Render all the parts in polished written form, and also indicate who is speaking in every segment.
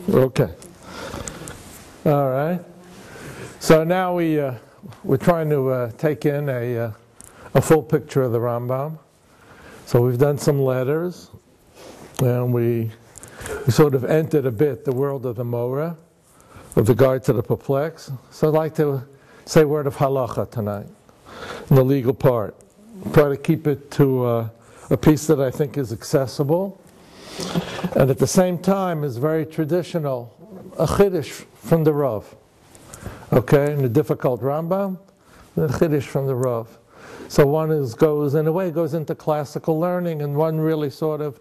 Speaker 1: Okay. All right. So now we're trying to take in a full picture of the Rambam. So we've done some letters, and we sort of entered a bit the world of the Morah, with regard to the perplex. So I'd like to say a word of halacha tonight, in the legal part. Try to keep it to a piece that I think is accessible, and at the same time is very traditional, a Kiddush from the Rav. Okay, in a difficult Rambam, a Kiddush from the Rav. So one goes into classical learning, and one really sort of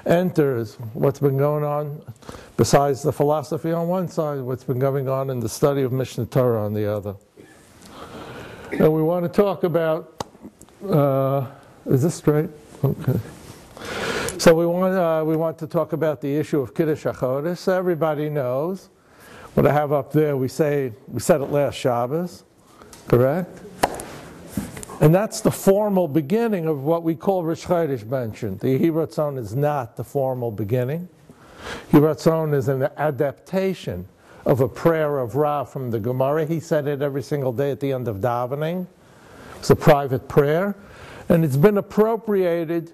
Speaker 1: enters what's been going on, besides the philosophy on one side, what's been going on in the study of Mishnah Torah on the other. And we want to talk about, is this straight? Okay. So we want to talk about the issue of Kiddush Hachodesh. So everybody knows what I have up there. We said it last Shabbos, correct? And that's the formal beginning of what we call Rosh Chodesh mentioned. The Yehi Ratzon is not the formal beginning. Yehi Ratzon is an adaptation of a prayer of Rav from the Gemara. He said it every single day at the end of davening. It's a private prayer, and it's been appropriated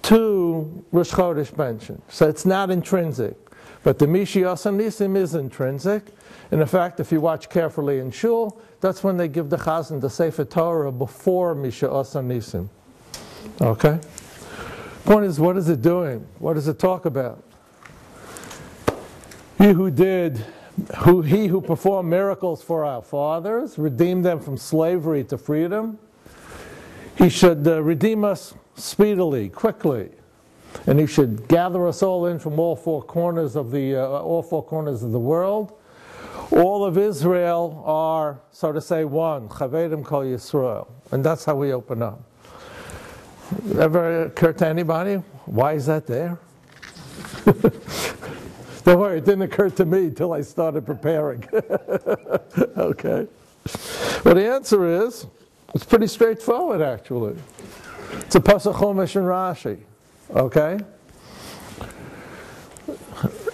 Speaker 1: to Rosh Chodesh mentioned. So it's not intrinsic. But the Mishiyas Nisim is intrinsic. And in fact, if you watch carefully in Shul, that's when they give the Chazan the Sefer Torah before Mishiyas Nisim. Okay? Point is, what is it doing? What does it talk about? He who performed miracles for our fathers, redeemed them from slavery to freedom, he should redeem us speedily, quickly, and he should gather us all in from all four corners of the world. All of Israel are, so to say, one. Chavedim Kol Yisrael, and that's how we open up. Ever occur to anybody? Why is that there? Don't worry, it didn't occur to me till I started preparing. Okay. Well, the answer is, it's pretty straightforward, actually. It's a Pasuk Chumash and Rashi. Okay?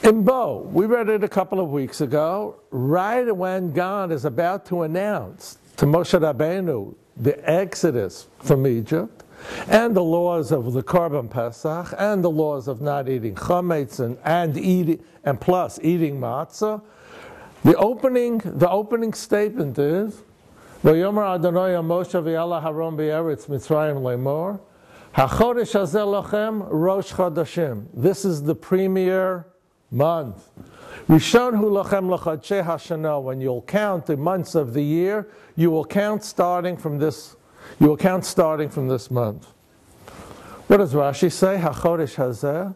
Speaker 1: In Bo, we read it a couple of weeks ago, right when God is about to announce to Moshe Rabbeinu the exodus from Egypt, and the laws of the Korban Pesach, and the laws of not eating chametz and plus eating matzah. The opening statement is, "V'yomer Adonai Moshe v'yala Haron b'eretz Mitzrayim lemor, Hachodesh hazeh lachem Rosh Chodashim." This is the premier month. Rishon hu lachem l'chodshei hashana. When you'll count the months of the year, you will count starting from this. You will count starting from this month. What does Rashi say? Hachodesh hazeh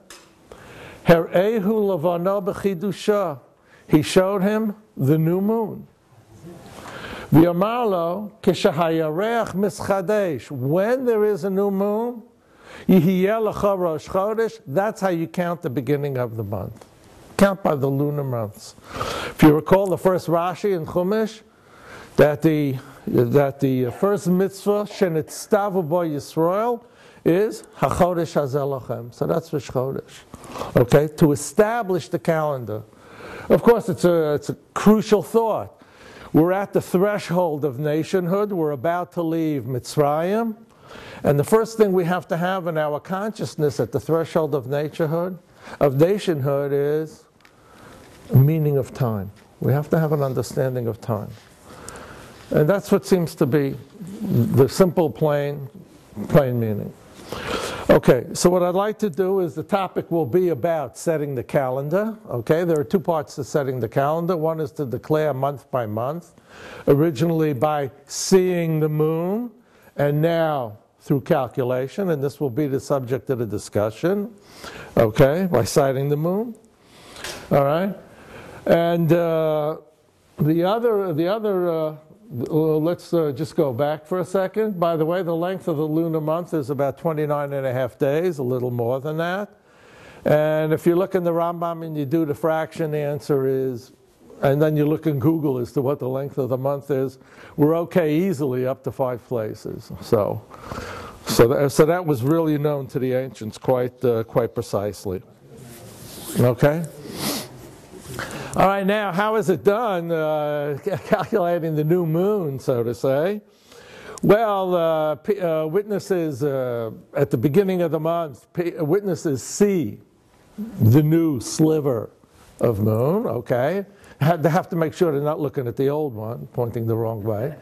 Speaker 1: her'ehu levano b'chidusha. He showed him the new moon. V'yamarlo kishahayareach mischadesh. When there is a new moon, yihiyeh lecha Rosh Chodesh. That's how you count the beginning of the month. Count by the lunar months. If you recall the first Rashi in Chumash, that the first mitzvah shenitztavu bo Yisrael is Hachodesh hazeh lachem. So that's Rosh Chodesh. Okay, to establish the calendar. Of course, it's a crucial thought. We're at the threshold of nationhood. We're about to leave Mitzrayim, and the first thing we have to have in our consciousness at the threshold of nationhood is a meaning of time. We have to have an understanding of time. And that's what seems to be the simple, plain meaning. Okay, so what I'd like to do is the topic will be about setting the calendar. Okay, there are two parts to setting the calendar. One is to declare month by month, originally by seeing the moon, and now through calculation, and this will be the subject of the discussion. Okay, by sighting the moon. All right, and the other. Let's just go back for a second. By the way, the length of the lunar month is about 29 and a half days, a little more than that. And if you look in the Rambam and you do the fraction, the answer is, and then you look in Google as to what the length of the month is, we're okay easily up to 5 places. So that was really known to the ancients quite precisely. Okay? All right, now, how is it done, calculating the new moon, so to say? Well, witnesses, at the beginning of the month, witnesses see the new sliver of moon, okay? They have to make sure they're not looking at the old one, pointing the wrong way,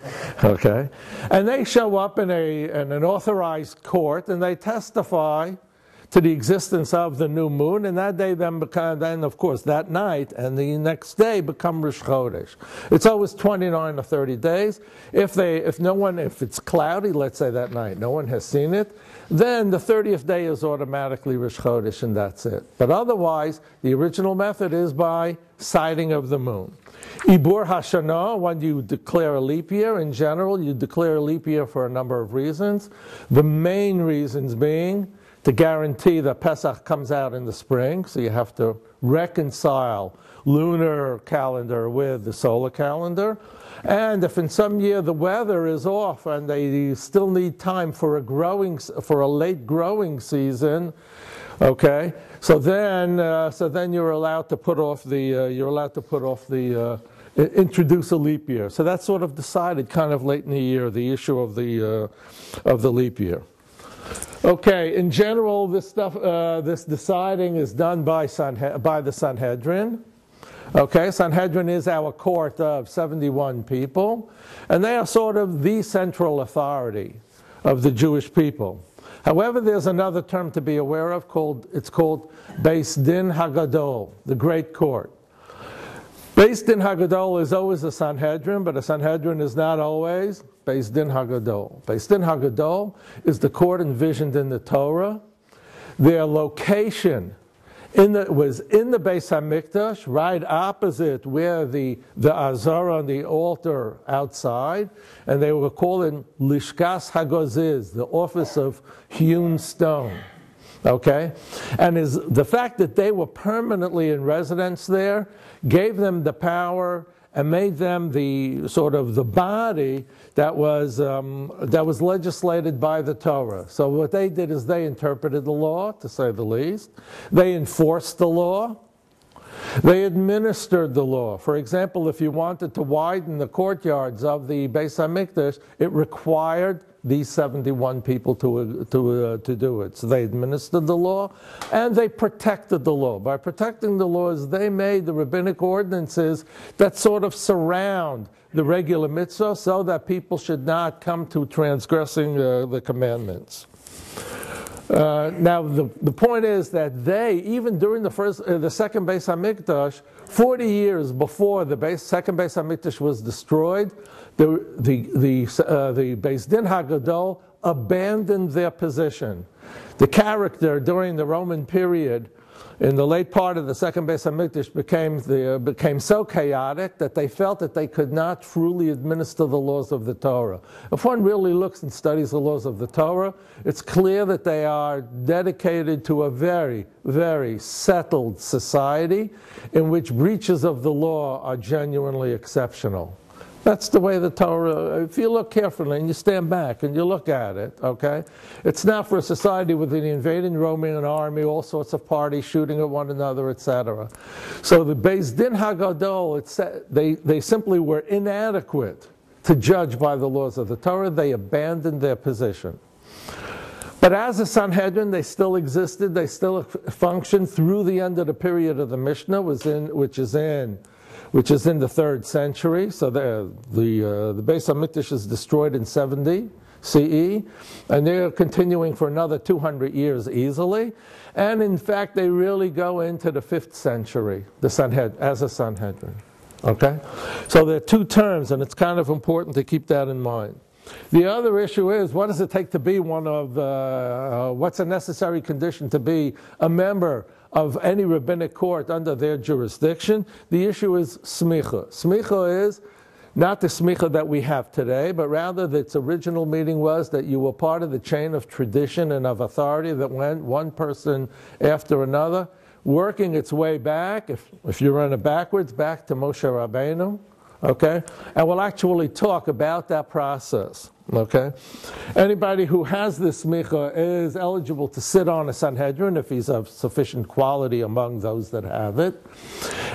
Speaker 1: okay? And they show up in an authorized court, and they testify to the existence of the new moon, and that day then of course, that night and the next day become Rosh Chodesh. It's always 29 or 30 days. If it's cloudy, let's say that night, no one has seen it, then the 30th day is automatically Rosh Chodesh, and that's it. But otherwise, the original method is by sighting of the moon. Ibur Hashanah, when you declare a leap year, in general, you declare a leap year for a number of reasons. The main reasons being to guarantee that Pesach comes out in the spring, so you have to reconcile lunar calendar with the solar calendar. And if in some year the weather is off and they still need time for a late growing season, okay, so then you're allowed to put off introduce a leap year. So that's sort of decided kind of late in the year, the issue of the leap year. Okay, in general, this deciding is done by the Sanhedrin. Okay, Sanhedrin is our court of 71 people, and they are sort of the central authority of the Jewish people. However, there's another term to be aware of, it's called Beis Din Hagadol, the Great Court. Beis Din Hagadol is always a Sanhedrin, but a Sanhedrin is not always Beis Din Hagadol. Beis Din Hagadol is the court envisioned in the Torah. Their location was in the Beis HaMikdash, right opposite where the Azara and the altar outside, and they were called in Lishkas Hagoziz, the office of hewn stone. Okay? And the fact that they were permanently in residence there gave them the power and made them the sort of the body that was legislated by the Torah. So what they did is they interpreted the law, to say the least. They enforced the law. They administered the law. For example, if you wanted to widen the courtyards of the Beis HaMikdash, it required these 71 people to do it. So they administered the law, and they protected the law. By protecting the laws, they made the rabbinic ordinances that sort of surround the regular mitzvah so that people should not come to transgressing the commandments. Now, the point is that they, even during the second Beis HaMikdash, 40 years before the second Beis HaMikdash was destroyed, the Beis Din Hagadol abandoned their position. The character during the Roman period, in the late part of the second Beis HaMikdash, became so chaotic that they felt that they could not truly administer the laws of the Torah. If one really looks and studies the laws of the Torah, it's clear that they are dedicated to a very, very settled society in which breaches of the law are genuinely exceptional. That's the way the Torah, if you look carefully and you stand back and you look at it, okay? It's not for a society with an invading Roman army, all sorts of parties shooting at one another, etc. So the Beis Din Hagadol, they simply were inadequate to judge by the laws of the Torah. They abandoned their position. But as a Sanhedrin, they still existed. They still functioned through the end of the period of the Mishnah, which is in the 3rd century. So the Beis HaMikdash is destroyed in 70 CE, and they're continuing for another 200 years easily. And in fact, they really go into the 5th century, as a Sanhedrin. Okay? So there are two terms, and it's kind of important to keep that in mind. The other issue is, what does it take to be what's a necessary condition to be a member of any rabbinic court under their jurisdiction? The issue is Semicha. Semicha is not the Semicha that we have today, but rather its original meaning was that you were part of the chain of tradition and of authority that went one person after another, working its way back, if you run it backwards, back to Moshe Rabbeinu. Okay? And we'll actually talk about that process. Okay? Anybody who has this smicha is eligible to sit on a Sanhedrin if he's of sufficient quality among those that have it.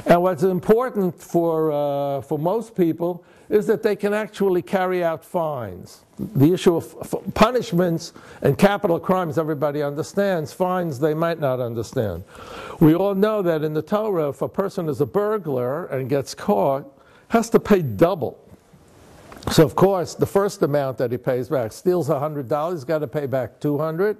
Speaker 1: And what's important for most people is that they can actually carry out fines. The issue of punishments and capital crimes, everybody understands. Fines, they might not understand. We all know that in the Torah, if a person is a burglar and gets caught, has to pay double. So, of course, the first amount that he pays back, steals $100, he's got to pay back $200.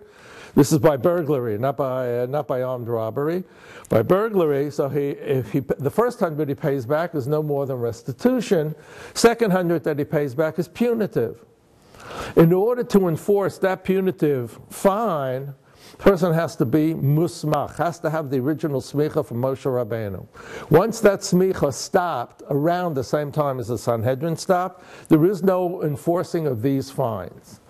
Speaker 1: This is by burglary, not by armed robbery. By burglary, so the first 100 he pays back is no more than restitution. Second 100 that he pays back is punitive. In order to enforce that punitive fine, the person has to be musmach, has to have the original Semicha from Moshe Rabbeinu. Once that Semicha stopped around the same time as the Sanhedrin stopped, there is no enforcing of these fines.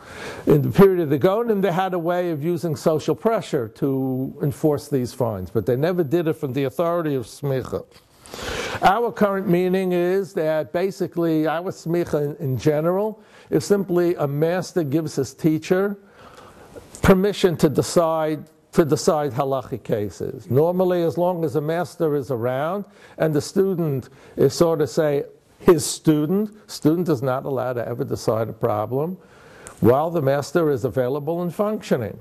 Speaker 1: In the period of the Gonim, they had a way of using social pressure to enforce these fines, but they never did it from the authority of Semicha. Our current meaning is that basically our Semicha in general is simply a master gives his teacher permission to decide Halakhic cases. Normally, as long as a master is around and the student is sort of, say, his student is not allowed to ever decide a problem while the master is available and functioning.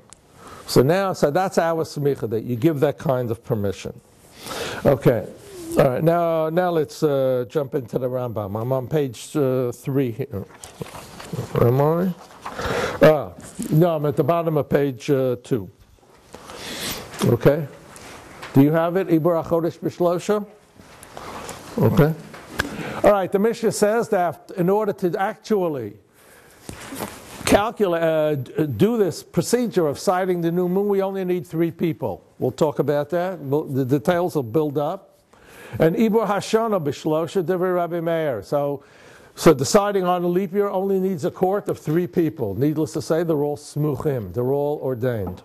Speaker 1: So that's our Semicha, that you give that kind of permission. Okay. All right, now let's jump into the Rambam. I'm on page 3 here. Am I? No, I'm at the bottom of page 2. Okay. Do you have it? Ibur Hachodesh B'Shlosha? Okay. All right, the Mishnah says that in order to actually do this procedure of sighting the new moon, we only need 3 people. We'll talk about that. The details will build up. And Ibur Hashana B'Shlosha Divrei Rabbi Meir. So deciding on a leap year only needs a court of 3 people. Needless to say, they're all smuchim. They're all ordained.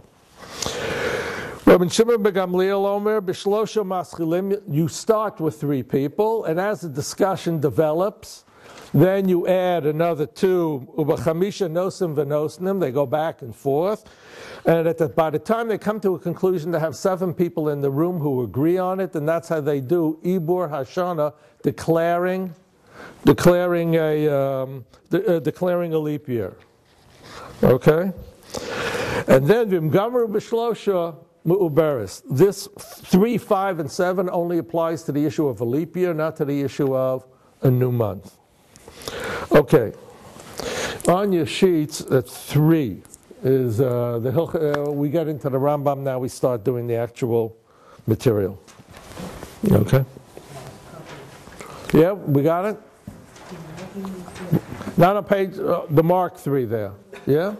Speaker 1: Rabbi Shimon ben Gamliel Omer B'Shlosha Maschilim. You start with 3 people, and as the discussion develops, then you add another 2. Ubachamisha Nosim V'Nosnim. They go back and forth. And by the time they come to a conclusion, they have 7 people in the room who agree on it, and that's how they do Ibur Hashana, declaring a leap year. Okay? And then Vimgamru B'Shlosha Mu'uberis. This 3, 5, and 7 only applies to the issue of a leap year, not to the issue of a new month. Okay. On your sheets, at 3 is we get into the Rambam now. We start doing the actual material. Okay. Yeah, we got it. Not on page the mark 3 there. Yeah.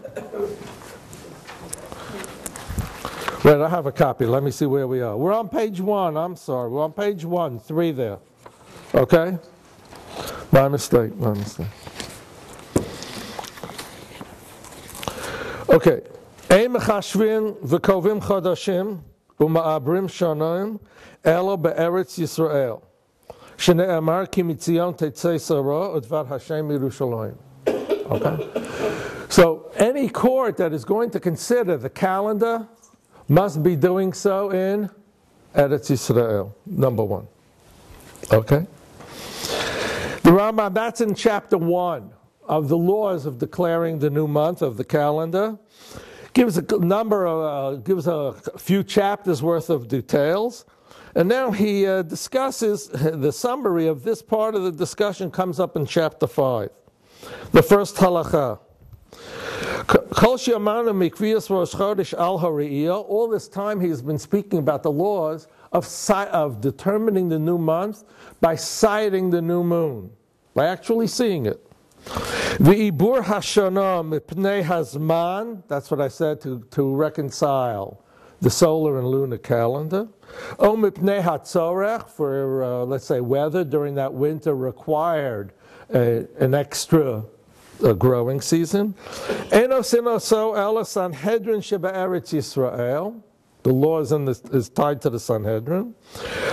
Speaker 1: Wait, I have a copy. Let me see where we are. We're on page 1. I'm sorry. We're on page 1, 3 there. Okay. My mistake. Okay. Ein mechashvin v'kovim chadashim u'ma'abrim shanaim elo be'eretz Yisrael. Shne'emar ki mitzion tetzei sarah udvar Hashem Yerushalayim. Okay. So any court that is going to consider the calendar must be doing so in Eretz Yisrael. Number 1. Okay. The Rambam, that's in chapter 1 of the laws of declaring the new month of the calendar. Gives a few chapters worth of details. And now he discusses, the summary of this part of the discussion comes up in chapter 5. The first halakha. All this time he has been speaking about the laws of determining the new month by sighting the new moon, by actually seeing it. The Ibur Hashana Mipnei Hazman, that's what I said, to reconcile the solar and lunar calendar. O Mipnei Hatzorech, for let's say weather during that winter required an extra growing season. Eno Sinoso Ela Sanhedrin Sheba Eretz Yisrael. The law is tied to the Sanhedrin.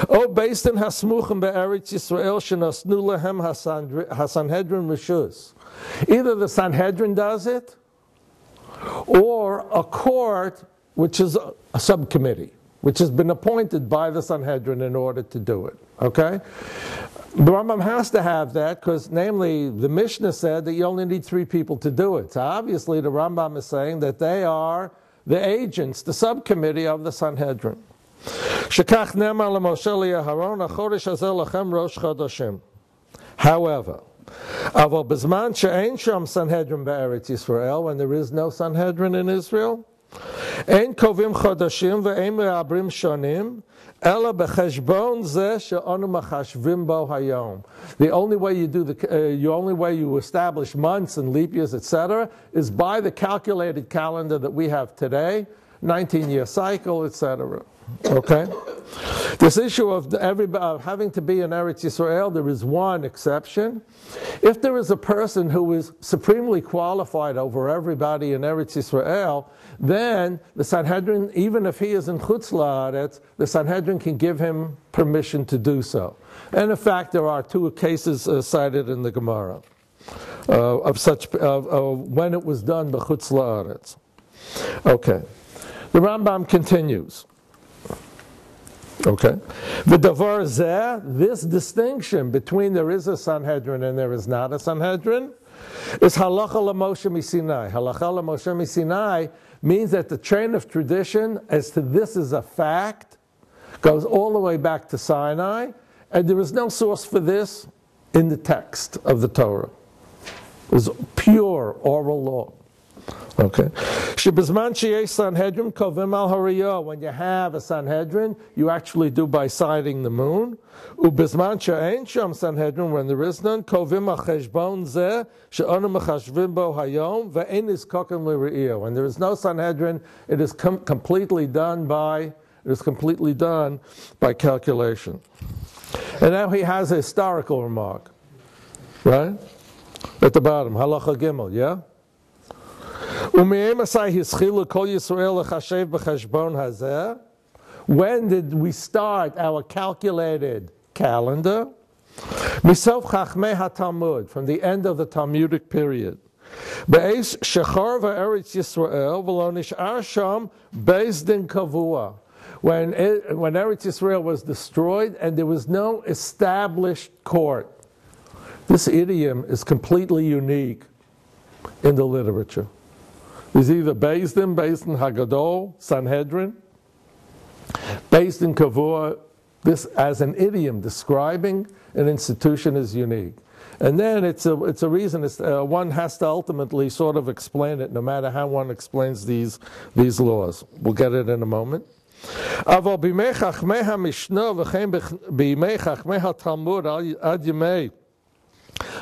Speaker 1: O based in Hasmuchim be'eretz Yisrael shenasnu lehem hasanhedrin rishus. Either the Sanhedrin does it, or a court, which is a subcommittee. which has been appointed by the Sanhedrin in order to do it. Okay? The Rambam has to have that because, namely, the Mishnah said that you only need 3 people to do it. So obviously the Rambam is saying that they are the agents, the subcommittee of the Sanhedrin. However, when there is no Sanhedrin in Israel, the only way you establish months and leap years, etc., is by the calculated calendar that we have today, 19-year cycle, etc. Okay? This issue of having to be in Eretz Yisrael, there is one exception. If there is a person who is supremely qualified over everybody in Eretz Yisrael, then the Sanhedrin, even if he is in Chutz La'aretz, the Sanhedrin can give him permission to do so. And in fact, there are 2 cases cited in the Gemara of when it was done by Chutz La'aretz. Okay. The Rambam continues. Okay. V'davar zeh, this distinction between there is a Sanhedrin and there is not a Sanhedrin, is halacha l'Moshe miSinai. Halacha l'Moshe miSinai means that the chain of tradition as to this is a fact goes all the way back to Sinai, and there is no source for this in the text of the Torah. It's pure oral law. Okay. Sanhedrin kovim al hariyah. When you have a Sanhedrin, you actually do by sighting the moon. Ubizman she'ein sham Sanhedrin, when there is none, kovim al cheshbon zeh she'anu mechashvim bo hayom ve'ein iskokim l're'iyah. When there is no Sanhedrin, it is completely done by calculation. And now he has a historical remark, right at the bottom, halacha gimel, yeah. When did we start our calculated calendar? From the end of the Talmudic period. When Eretz Yisrael was destroyed and there was no established court. This idiom is completely unique in the literature. Is either based in Hagadol, Sanhedrin, based in Kavua. This as an idiom describing an institution is unique. And then it's a reason one has to ultimately sort of explain it, no matter how one explains these laws. We'll get it in a moment.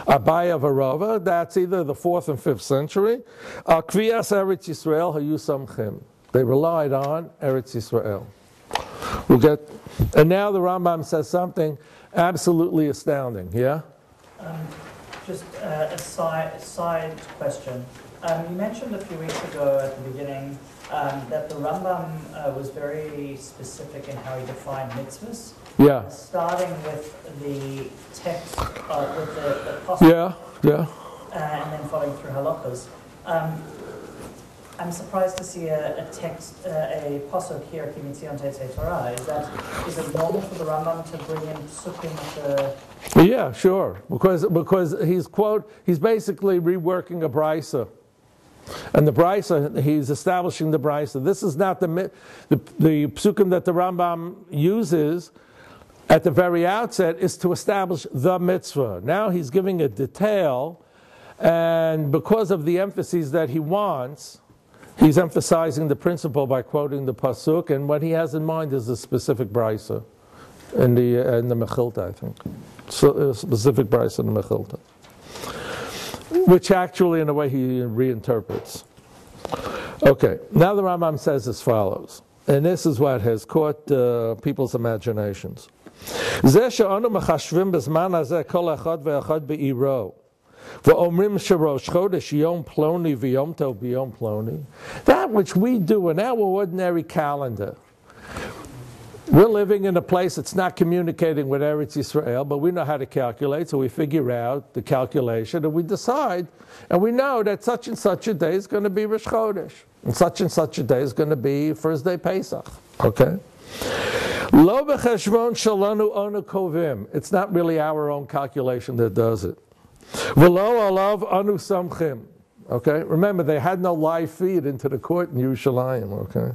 Speaker 1: Abaya Varava, that's either the 4th and 5th century. Kviyas Eretz Yisrael Hayusamchim. They relied on Eretz Yisrael. And now the Rambam says something absolutely astounding. Yeah.
Speaker 2: Just a side question. You mentioned a few weeks ago at the beginning that the Rambam was very specific in how he defined mitzvahs.
Speaker 1: Yeah.
Speaker 2: Starting with the text, with the apostle.
Speaker 1: Yeah.
Speaker 2: And then following through halachas. I'm surprised to see a text, a pasuk here, Ki Mitzion Tetzei Torah. Is it normal for the Rambam to bring in psukim to?
Speaker 1: Yeah, sure. Because he's basically reworking a brisa. And the brisa, he's establishing the brisa. This is not the psukim that the Rambam uses at the very outset is to establish the mitzvah. Now he's giving a detail, and because of the emphases that he wants, he's emphasizing the principle by quoting the pasuk, and what he has in mind is a specific brisa in the Mechilta, I think. So, a specific brisa in the Mechilta, which actually, in a way, he reinterprets. Okay, now the Rambam says as follows, and this is what has caught people's imaginations. זה שאנו מחשבים בזמן הזה כל אחד ואחד בעירו ואומרים שראש חודש יום פלוני ויום טוב ביום פלוני, that which we do in our ordinary calendar. We're living in a place that's not communicating with Eretz Yisrael, but we know how to calculate, so we figure out the calculation, and we decide, and we know that such and such a day is going to be Rosh Chodesh, and such a day is going to be first day Pesach. Okay? Lo b'cheshbon shalanu onu kovim. It's not really our own calculation that does it. V'lo alav anu samchim. Okay, remember they had no live feed into the court in Yerushalayim. Okay,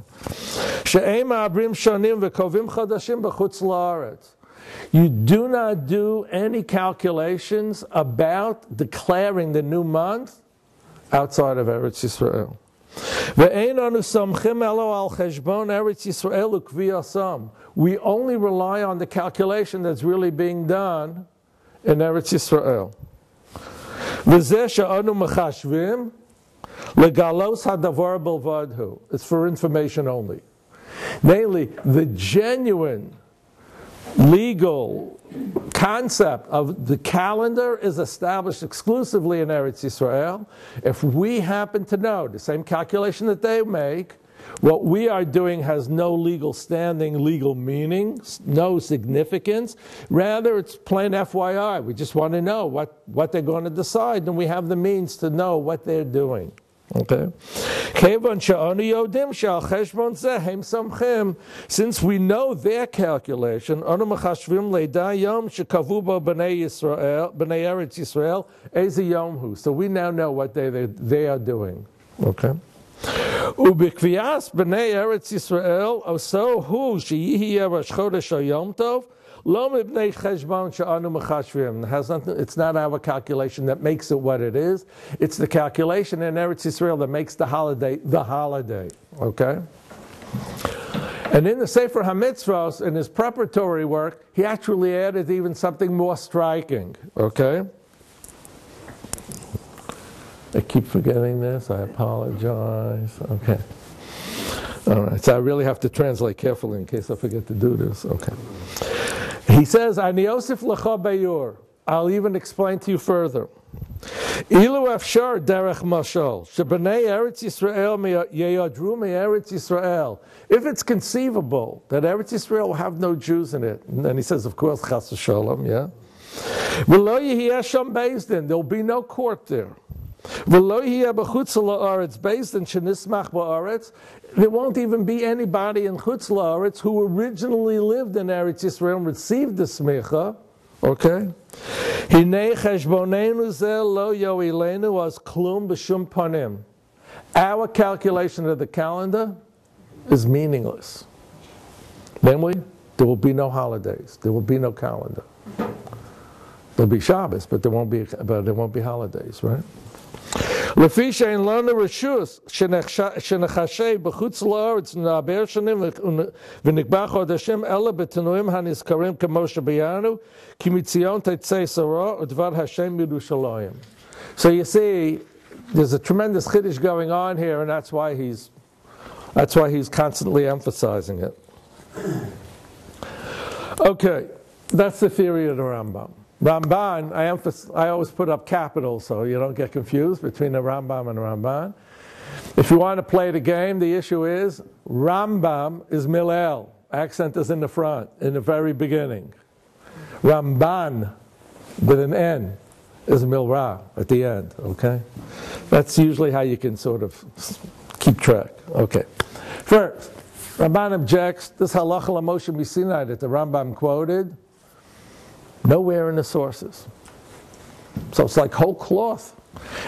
Speaker 1: she'em abrim shanim v'kovim chadashim b'chutz la'aretz. You do not do any calculations about declaring the new month outside of Eretz Yisrael. We only rely on the calculation that's really being done in Eretz Yisrael. It's for information only. Namely, the genuine legal concept of the calendar is established exclusively in Eretz Yisrael. If we happen to know the same calculation that they make, what we are doing has no legal standing, legal meaning, no significance. Rather, it's plain FYI. We just want to know what they're going to decide, and we have the means to know what they're doing. Okay? Since we know their calculation, so we now know what they are doing. Okay? Ubikvias b'nei Eretz Yisrael also hu sheyihiya Rosh Chodesh or Yom Tov lo mibnei cheshbon she'anu mechashvim. It's not our calculation that makes it what it is. It's the calculation in Eretz Yisrael that makes the holiday the holiday. Okay. And in the Sefer HaMitzvos, in his preparatory work, he actually added even something more striking. Okay. I keep forgetting this. I apologize. Okay. All right. So I really have to translate carefully in case I forget to do this. Okay. He says, "Ani osif lecha beyur." I'll even explain to you further. Ilu afshar derech mashal shebnei Eretz Yisrael yeyadru me'Eretz Yisrael. If it's conceivable that Eretz Yisrael will have no Jews in it, and then he says, of course, chas v'shalom, yeah. V'lo yihiyeh sham beis din. There will be no court there. There won't even be anybody in Chutz La'aretz who originally lived in Eretz Yisrael and received the Semicha. Okay? Our calculation of the calendar is meaningless. Namely, there will be no holidays. There will be no calendar. There'll be Shabbos, but there won't be holidays, right? לפי שאין לנו רשוס שנחשב בחוץ לארץ נעבר שנים ונקבע חודשים אלא בתנועים הנזכרים כמו שביינו כי מציון תצא שרה ודבר השם ירושלים. So you see, there's a tremendous Kiddush going on here, and that's why he's constantly emphasizing it. Okay, that's the theory of the Rambam. Ramban, I always put up capitals so you don't get confused between the Rambam and the Ramban. If you want to play the game, the issue is Rambam is Milel. Accent is in the front, in the very beginning. Ramban, with an N, is Milra at the end, okay? That's usually how you can sort of keep track. Okay. First, Ramban objects, this halacha l'Moshe Sinai that the Rambam quoted, nowhere in the sources. So it's like whole cloth.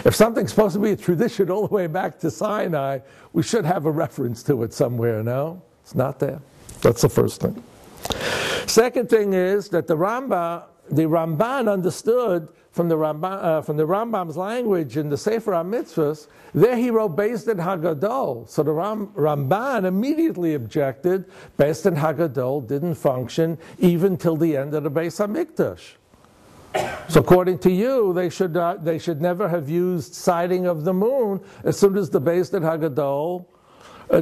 Speaker 1: If something's supposed to be a tradition all the way back to Sinai, we should have a reference to it somewhere, no? It's not there. That's the first thing. Second thing is that the Ramban understood from the Rambam's language in the Sefer HaMitzvos, there he wrote Beis Din Hagadol. So the Ramban immediately objected, Beis Din Hagadol didn't function even till the end of the Beis HaMikdash. So according to you, they should never have used sighting of the moon as soon as the Beis Din Hagadol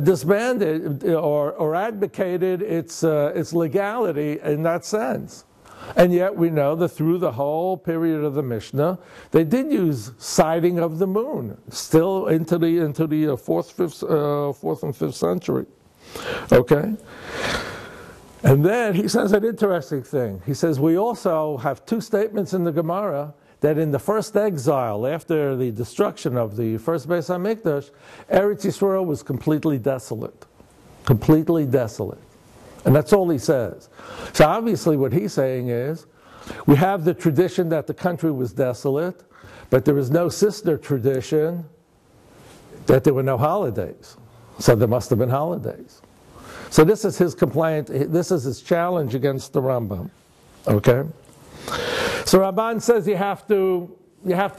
Speaker 1: disbanded or advocated its legality in that sense. And yet we know that through the whole period of the Mishnah, they did use sighting of the moon, still into the fourth and fifth century. Okay? And then he says an interesting thing. He says we also have two statements in the Gemara that in the first exile, after the destruction of the first Beis HaMikdash, Eretz Yisrael was completely desolate. Completely desolate. And that's all he says. So obviously what he's saying is, we have the tradition that the country was desolate, but there is no sister tradition that there were no holidays. So there must have been holidays. So this is his complaint, this is his challenge against the Rambam. Okay? So Ramban says you have to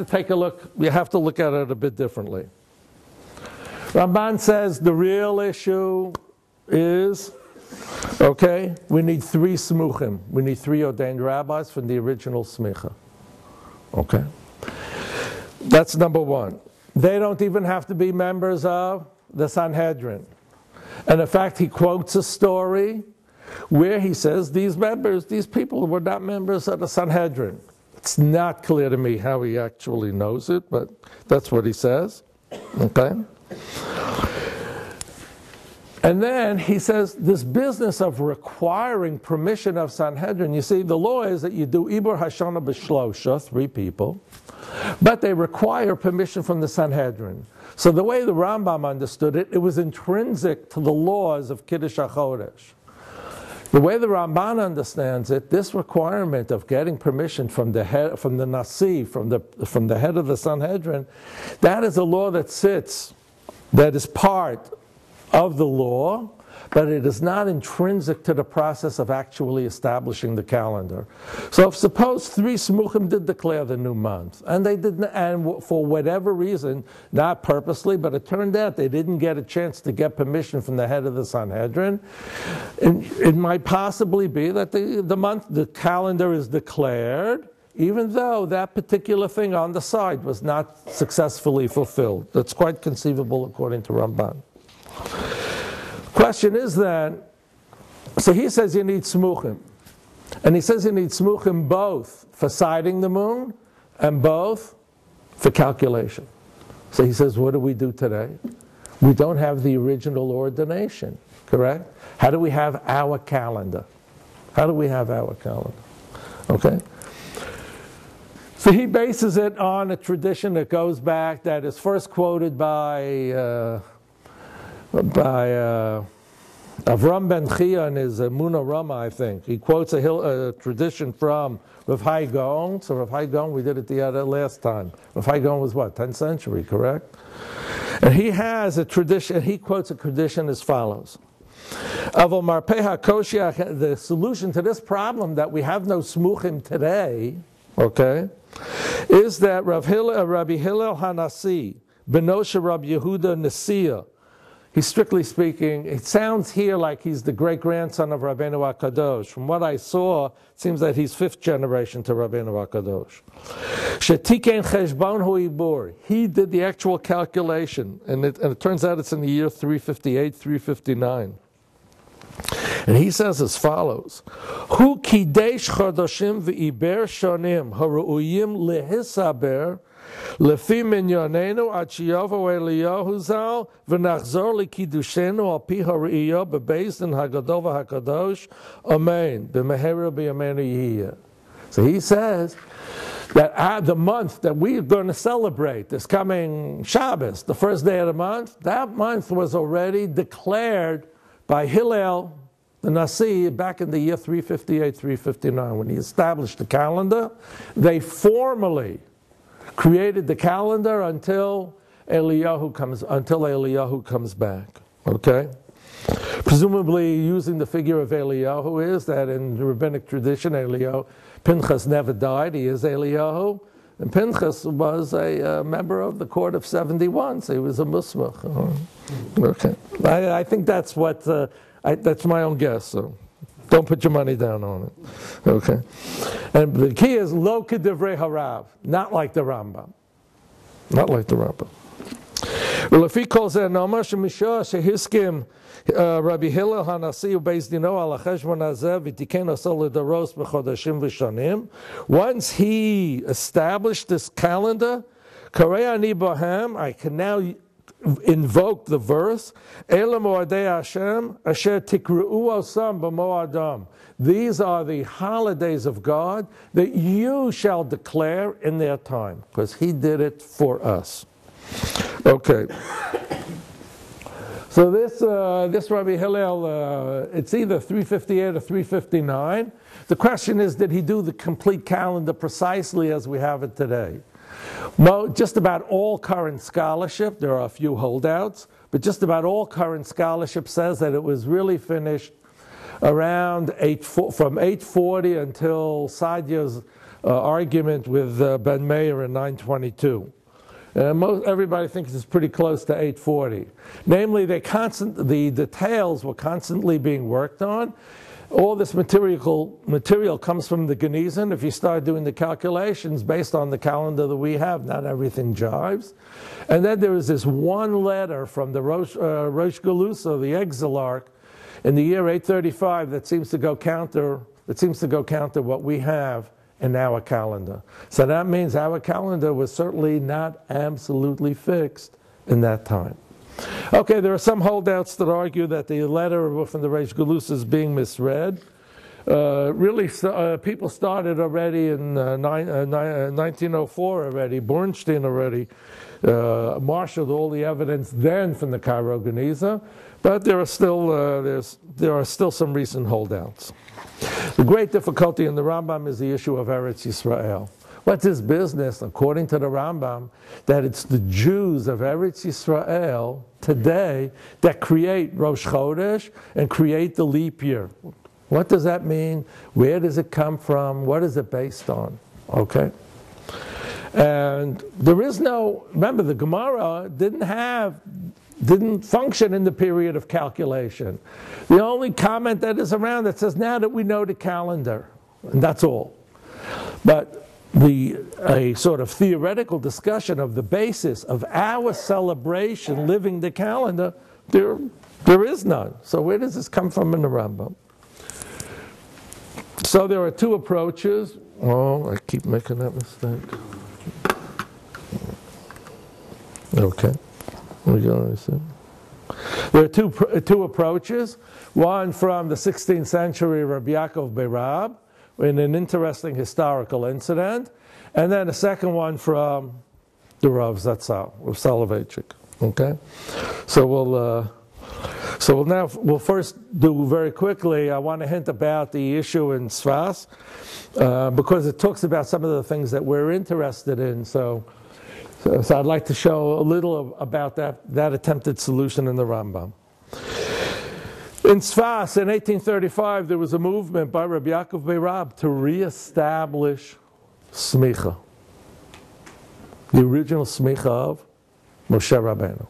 Speaker 1: take a look, you have to look at it a bit differently. Ramban says the real issue is, okay, we need 3 smuchim. We need 3 ordained rabbis from the original Semicha. Okay? That's number 1. They don't even have to be members of the Sanhedrin. And in fact, he quotes a story where he says these people were not members of the Sanhedrin. It's not clear to me how he actually knows it, but that's what he says. Okay? And then he says this business of requiring permission of Sanhedrin. You see, the law is that you do Ibur Hashana B'Shlosha, 3 people, but they require permission from the Sanhedrin. So the way the Rambam understood it, it was intrinsic to the laws of Kiddush Hachodesh. The way the Ramban understands it, this requirement of getting permission from the head, from the Nasi, from the head of the Sanhedrin, that is a law that sits, that is part of the law, but it is not intrinsic to the process of actually establishing the calendar. So if suppose 3 Smuchim did declare the new month, and they didn't, and for whatever reason, not purposely, but it turned out they didn't get a chance to get permission from the head of the Sanhedrin, it might possibly be that the calendar is declared, even though that particular thing on the side was not successfully fulfilled. That's quite conceivable according to Ramban. Question is then, so he says you need smuchim. And he says you need smuchim both for sighting the moon and both for calculation. So he says, what do we do today? We don't have the original ordination, correct? How do we have our calendar? How do we have our calendar? Okay? So he bases it on a tradition that goes back, that is first quoted by Avram ben Chia in his Muna Rama, I think. He quotes a tradition from Rav Hai Gaon. So Rav Hai Gaon, we did it the last time. Rav Hai Gaon was what, 10th century, correct? And he has a tradition, he quotes a tradition as follows. Aval Marpeha Koshiach, the solution to this problem that we have no smuchim today, okay, is that Rabbi Hillel Hanasi, Benosha Rabbi Yehuda Nasiya, he's strictly speaking, it sounds here like he's the great-grandson of Rabbeinu HaKadosh. From what I saw, it seems that he's 5th generation to Rabbeinu HaKadosh. Shetikein cheshbon hu'ibur. He did the actual calculation, and it turns out it's in the year 358, 359. And he says as follows, Hu kidesh chodoshim v'iber shonim haru'uyim lehisaber Lefi minyonenu ad sheyavo Eliyahu zal v'nachzor likidushenu al pi ha're'iyah bebeis din hagadol v'hakadosh amen b'mehera b'yameinu yihiyah. So he says that the month that we're going to celebrate, this coming Shabbos, the first day of the month, that month was already declared by Hillel the Nasi back in the year 358, 359. When he established the calendar, they formally created the calendar until Eliyahu comes back. Okay? Presumably using the figure of Eliyahu is that in the rabbinic tradition, Pinchas never died, he is Eliyahu. And Pinchas was a member of the court of 71, so he was a musmach. Okay. I think that's what, that's my own guess, so don't put your money down on it. Okay. And the key is lo k'divrei harav, not like the Rambam. Not like the Rambam. Well, if he calls it Nomah Shemishah Shehiskim Rabbi Hillel Hanasi Ubeis Dino Al Cheshbon Hazeh V'Tiken Asol L'Daros B'Chodashim V'Shanim. Once he established this calendar, Karei Ani Bohem, I can now invoke the verse Elam Moadei Hashem Asher Tikru'u Osam B'Moadam. These are the holidays of God that you shall declare in their time, because He did it for us. Okay. So this Rabbi Hillel, it's either 358 or 359. The question is, did he do the complete calendar precisely as we have it today? Just about all current scholarship, there are a few holdouts, but just about all current scholarship says that it was really finished around from 840 until Sadia's argument with Ben Meir in 922. Everybody thinks it's pretty close to 840. Namely, the details were constantly being worked on. All this material comes from the Genizan. If you start doing the calculations based on the calendar that we have, not everything jives. And then there is this one letter from the Rosh Galusa, the Exilarch, in the year 835 that seems to go counter what we have in our calendar. So that means our calendar was certainly not absolutely fixed in that time. Okay, there are some holdouts that argue that the letter from the Reish Galus is being misread. People started already in 1904 already. Bornstein already marshaled all the evidence then from the Cairo Geniza, but there are still some recent holdouts. The great difficulty in the Rambam is the issue of Eretz Yisrael. What's his business, according to the Rambam, that it's the Jews of Eretz Yisrael today that create Rosh Chodesh and create the leap year? What does that mean? Where does it come from? What is it based on? Okay? And there is remember the Gemara didn't function in the period of calculation. The only comment that is around that says, now that we know the calendar, and that's all. But a sort of theoretical discussion of the basis of our celebration living the calendar, there is none. So where does this come from in the Rambam? So there are two approaches. Oh, I keep making that mistake. Okay. There are two approaches. One from the 16th century, Rabbi Yaakov Beirab, in an interesting historical incident, and then a second one from the Rav Zatzal, of Soloveitchik. Okay, so we'll first do very quickly. I want to hint about the issue in Sfas because it talks about some of the things that we're interested in. So I'd like to show a little about that attempted solution in the Rambam. In Sfas, in 1835, there was a movement by Rabbi Yaakov Beirab to reestablish Semicha, the original Semicha of Moshe Rabbeinu.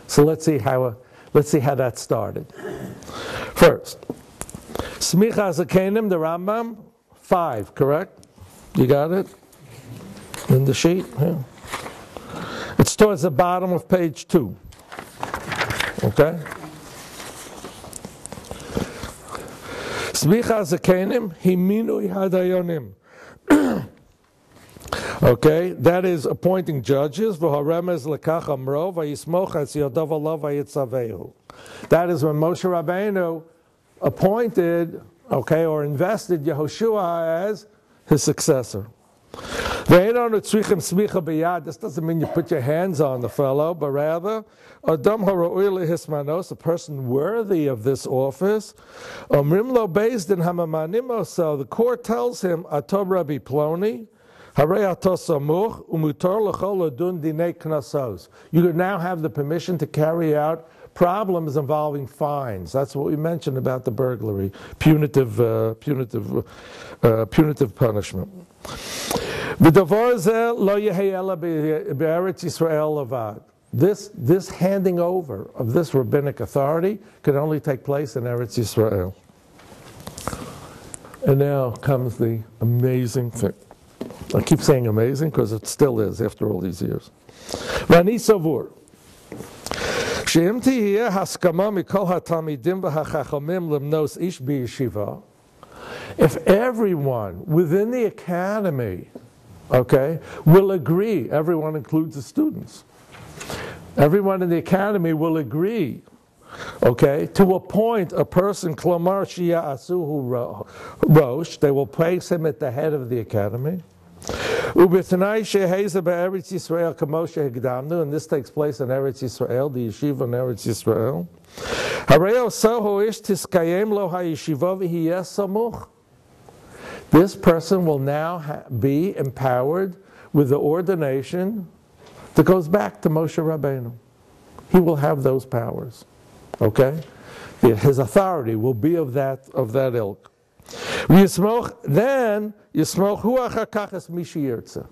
Speaker 1: So let's see how that started. First, Semicha Zakenim, the Rambam, 5, correct? You got it? In the sheet? Yeah. It's towards the bottom of page 2. Okay? Smicha Zakenim, Himinui Hadayonim. Okay, that is appointing judges. That is when Moshe Rabbeinu appointed, or invested Yehoshua as his successor. This doesn't mean you put your hands on the fellow, but rather a person worthy of this office. So the court tells him, Atob Rabbi Ploni, you could now have the permission to carry out problems involving fines. That's what we mentioned about the burglary, punitive punishment. This handing over of this rabbinic authority could only take place in Eretz Yisrael. And now comes the amazing thing. I keep saying amazing because it still is after all these years. Vani Savur. If everyone within the academy, will agree, everyone includes the students, everyone in the academy will agree, to appoint a person, Klamar Shia Asuhu Rosh, they will place him at the head of the academy, Ub'tnai sheheza be'eretz Yisrael kamoshe hegdamnu, and this takes place in Eretz Yisrael, the yeshiva in Eretz Yisrael. Hareo soho ish tiskayem lo ha'yeshiva v'hiyeh samuch. This person will now be empowered with the ordination that goes back to Moshe Rabbeinu. He will have those powers. Okay? His authority will be of that ilk. Then Yismoch huach hakachas mishiyirtze.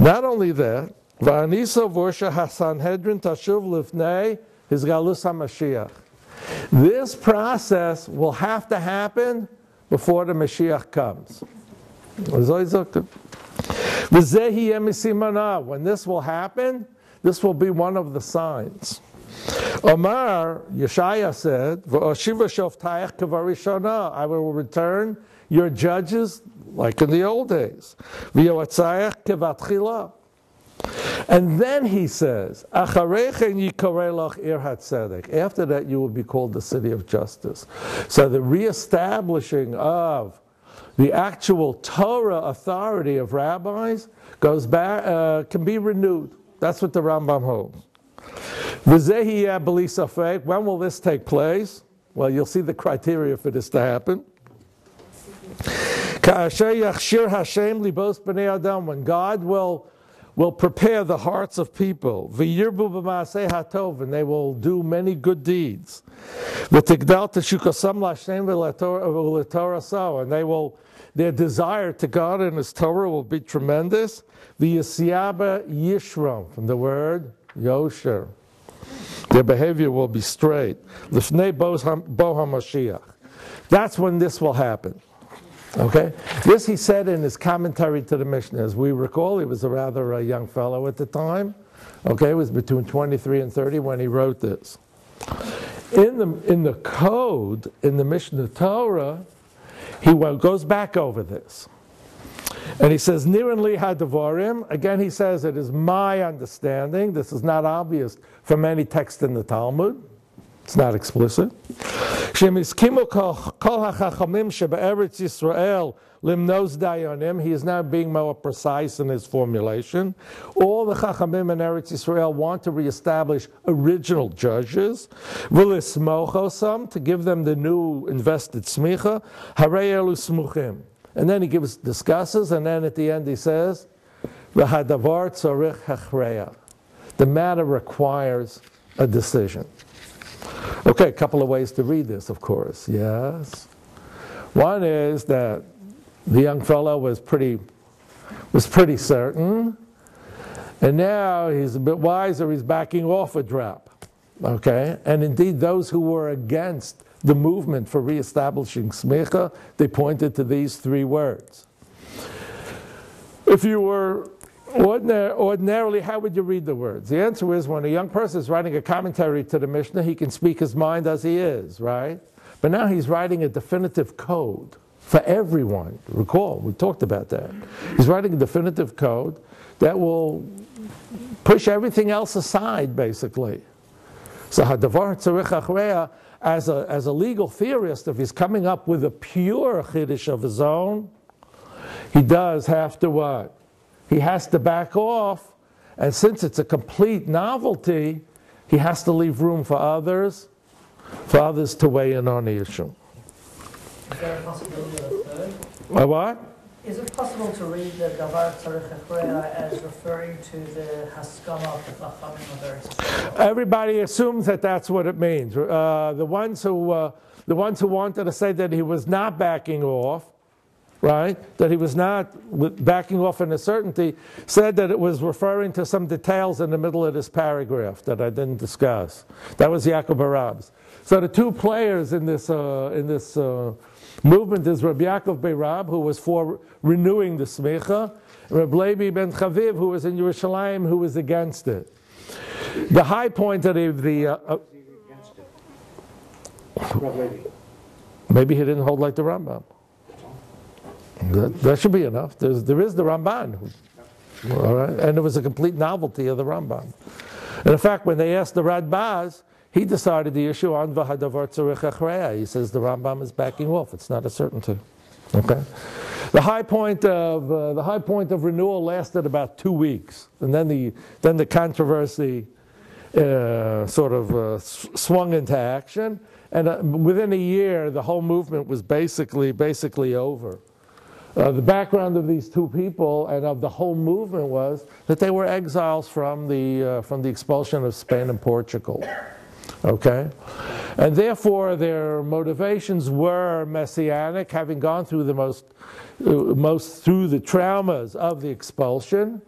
Speaker 1: Not only that, va'anisa vorsha hasanhedrin tashuv lifnei his galus hamashiach. This process will have to happen before the Mashiach comes. When this will happen, this will be one of the signs. Omar, Yeshaya said, I will return your judges like in the old days. And then he says, after that you will be called the city of justice. So the reestablishing of the actual Torah authority of rabbis goes back, can be renewed. That's what the Rambam holds. When will this take place? Well, you'll see the criteria for this to happen. When God will prepare the hearts of people, and they will do many good deeds. And their desire to God and His Torah will be tremendous. The Yisiyaba Yishram, from the word Yosher. Their behavior will be straight. Lifnei Bo HaMashiach. That's when this will happen. Okay? This he said in his commentary to the Mishnah. As we recall, he was a rather young fellow at the time. Okay, he was between 23 and 30 when he wrote this. In the code, in the Mishnah Torah, he goes back over this. And he says, Niran li hadavarim. Again, he says, it is my understanding. This is not obvious from any text in the Talmud. It's not explicit. He is now being more precise in his formulation. All the Chachamim in Eretz Yisrael want to reestablish original judges. To give them the new invested Semicha. And then he discusses, and then at the end he says, the matter requires a decision. Okay, a couple of ways to read this, of course. Yes. One is that the young fellow was pretty certain, and now he's a bit wiser, he's backing off a drop. Okay? And indeed, those who were against the movement for reestablishing Semicha, they pointed to these three words. If you were ordinarily, how would you read the words? The answer is, when a young person is writing a commentary to the Mishnah, he can speak his mind as he is, right? But now he's writing a definitive code for everyone. Recall, we talked about that. He's writing a definitive code that will push everything else aside, basically. So hadavar tzarich achreya, as a legal theorist, if he's coming up with a pure Kiddush of his own, he does have to what? He has to back off, and since it's a complete novelty, he has to leave room for others to weigh in on the issue.
Speaker 2: Is there a possibility of a third?
Speaker 1: A what?
Speaker 2: Is it possible to read the Davar Tzarich Achreya as referring to the Haskama of the Chachamim of Eretz Yisrael?
Speaker 1: Everybody assumes that that's what it means. The ones who wanted to say that he was not backing off, right? That he was not backing off in a certainty, said that it was referring to some details in the middle of this paragraph that I didn't discuss. That was Yaakov Barab's. So the two players in this movement is Rabbi Yaakov Beirab, who was for renewing the Semicha, and Rabbi Levi ben Chaviv, who was in Yerushalayim, who was against it. The high point of maybe he didn't hold like the Rambam. That should be enough. There is the Ramban, all right, and it was a complete novelty of the Rambam. And in fact, when they asked the Radbaz, he decided the issue on V'hadavar tzarich achreya. He says the Rambam is backing off. It's not a certainty. Okay? The high point of renewal lasted about 2 weeks, and then the controversy swung into action, and within a year, the whole movement was basically over. The background of these two people and of the whole movement was that they were exiles from the expulsion of Spain and Portugal. Okay? And therefore, their motivations were messianic, having gone through the most through the traumas of the expulsion,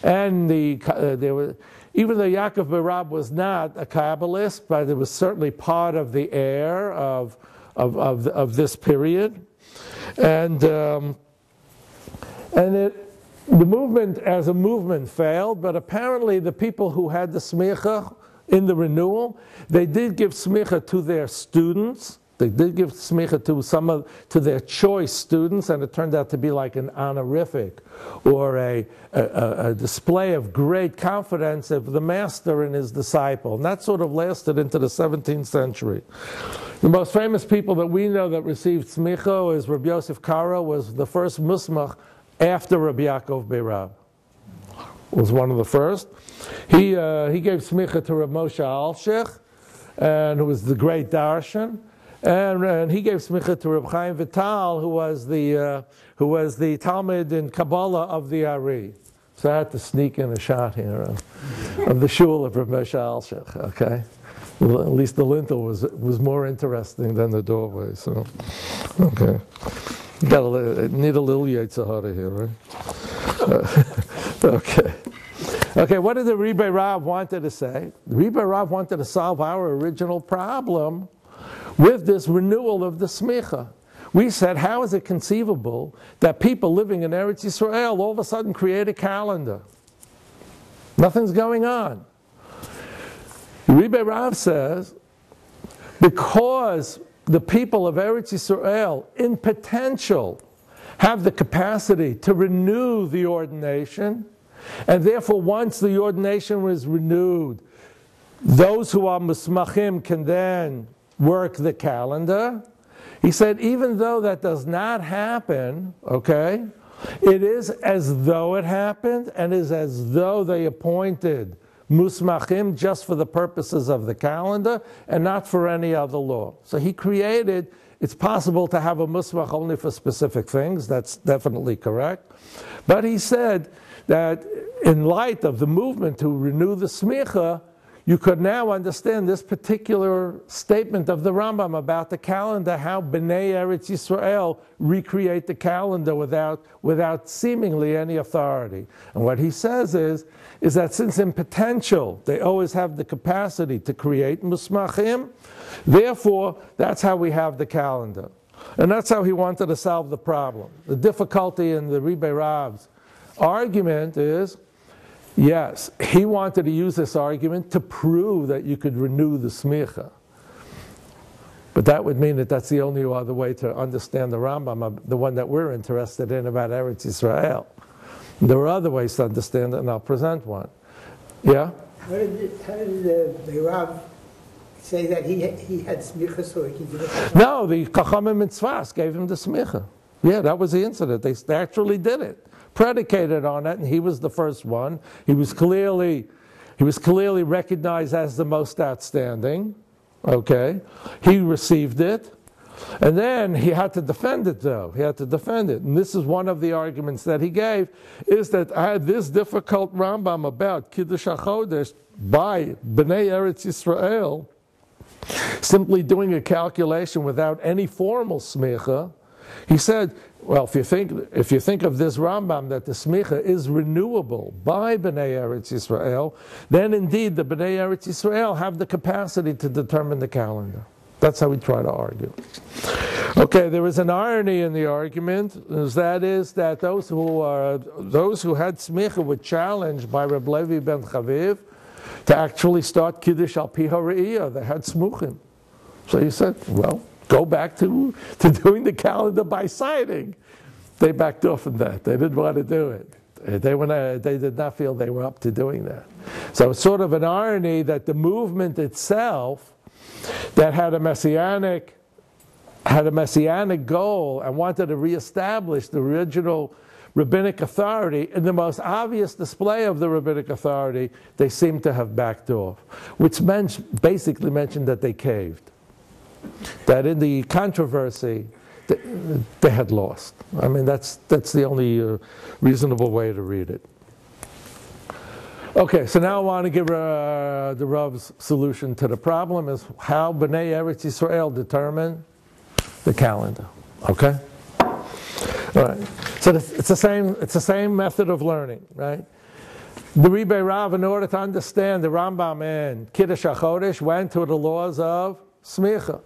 Speaker 1: and even though Yaakov Berab was not a Kabbalist, but it was certainly part of the air of this period, and the movement as a movement failed. But apparently, the people who had the Semicha in the renewal, they did give Semicha to their students. They did give Semicha to their choice students, and it turned out to be like an honorific or a display of great confidence of the master in his disciple. And that sort of lasted into the 17th century. The most famous people that we know that received Semicha is Rabbi Yosef Karo, was the first Musmach after Rabbi Yaakov Berab. Was one of the first. He gave Semicha to Rav Moshe Alshich, and who was the great Darshan. And he gave Semicha to Reb Chaim Vital, who was the Talmud in Kabbalah of the Ari. So I had to sneak in a shot here of the shul of Reb Moshe Alshich. Okay, well, at least the lintel was more interesting than the doorway. So, okay, need a little Yetzirah here, right? Okay. Okay, what did the Rebbe Rav wanted to say? The Rebbe Rav wanted to solve our original problem with this renewal of the Semicha. We said, how is it conceivable that people living in Eretz Yisrael all of a sudden create a calendar? Nothing's going on. Rebbe Rav says, because the people of Eretz Yisrael, in potential, have the capacity to renew the ordination, and therefore once the ordination was renewed, those who are musmachim can then work the calendar. He said, even though that does not happen, okay, it is as though it happened, and is as though they appointed musmachim just for the purposes of the calendar and not for any other law. So he created, it's possible to have a musmach only for specific things, that's definitely correct. But he said that in light of the movement to renew the Semicha, you could now understand this particular statement of the Rambam about the calendar, how Bnei Eretz Yisrael recreate the calendar without seemingly any authority. And what he says is that since in potential they always have the capacity to create musmachim, therefore that's how we have the calendar. And that's how he wanted to solve the problem. The difficulty in the Rebbe Rav's argument is, yes, he wanted to use this argument to prove that you could renew the Semicha. But that would mean that that's the only other way to understand the Rambam, the one that we're interested in about Eretz Yisrael. There are other ways to understand it, and I'll present one. Yeah?
Speaker 3: How did the Rav say that he had Semicha so he could do it?
Speaker 1: No, the Chachamim and Tzfas gave him the Semicha. Yeah, that was the incident. They actually did it. Predicated on it, and he was the first one. He was clearly recognized as the most outstanding. Okay, he received it, and then he had to defend it. Though he had to defend it, and this is one of the arguments that he gave: is that I had this difficult Rambam about Kiddush Hachodesh by Bnei Eretz Yisrael, simply doing a calculation without any formal smicha. He said, well, if you think of this Rambam that the Semicha is renewable by Bnei Eretz Yisrael, then indeed the Bnei Eretz Yisrael have the capacity to determine the calendar. That's how we try to argue. Okay, there is an irony in the argument, that those who had Semicha were challenged by Reb Levi ben Chaviv to actually start Kiddush al pi ha're'iyah. They had smuchim. So he said, well, go back to doing the calendar by sighting. They backed off from that. They didn't want to do it. They did not feel they were up to doing that. So it's sort of an irony that the movement itself, that had a messianic had a messianic goal and wanted to reestablish the original rabbinic authority, in the most obvious display of the rabbinic authority, they seem to have backed off, which basically mentioned that they caved. That in the controversy, they had lost. I mean, that's the only reasonable way to read it. Okay, so now I want to give the Rav's solution to the problem is how B'nai Eretz Yisrael determine the calendar. Okay? All right. So it's the same method of learning, right? The Rebbe Rav, in order to understand the Rambam and Kiddush Hachodesh, went to the laws of Semicha.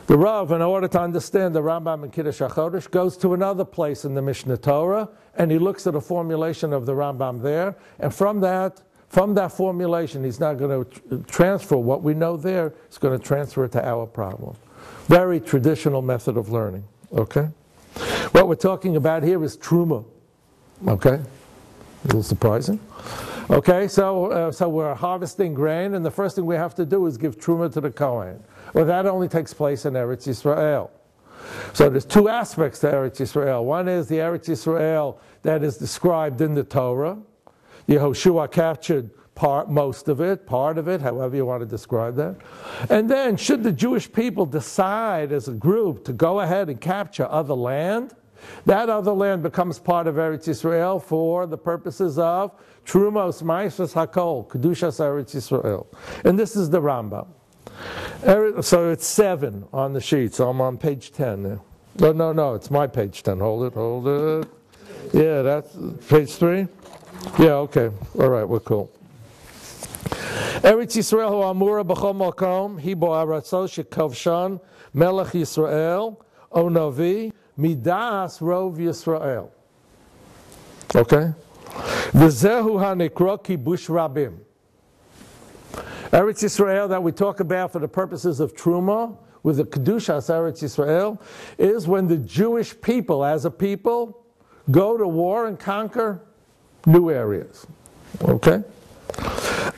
Speaker 1: The Rav, in order to understand the Rambam and Kiddush Hachodesh, goes to another place in the Mishnah Torah, and he looks at a formulation of the Rambam there, and from that formulation, he's not going to transfer what we know there, he's going to transfer it to our problem. Very traditional method of learning, okay? What we're talking about here is truma, okay? A little surprising. Okay, so we're harvesting grain, and the first thing we have to do is give truma to the Kohen. Well, that only takes place in Eretz Yisrael. So there's two aspects to Eretz Yisrael. One is the Eretz Yisrael that is described in the Torah. Yehoshua captured most of it, part of it, however you want to describe that. And then, should the Jewish people decide as a group to go ahead and capture other land, that other land becomes part of Eretz Yisrael for the purposes of Trumos, Maisvus, Hakol, Kedushas Eretz Yisrael. And this is the Rambam. So it's 7 on the sheet, so I'm on page 10 now. No, it's my page 10. Hold it. Yeah, that's page 3? Yeah, okay. All right, we're cool. Eretz Yisrael hu amura b'chol makom, hi bo aratzo shekovshan, melech Yisrael, o navi, midas rov Yisrael. Okay? V'zehu hanikro kibush rabim. Eretz Yisrael that we talk about for the purposes of Truma, with the Kedushas Eretz Yisrael, is when the Jewish people, as a people, go to war and conquer new areas. Okay?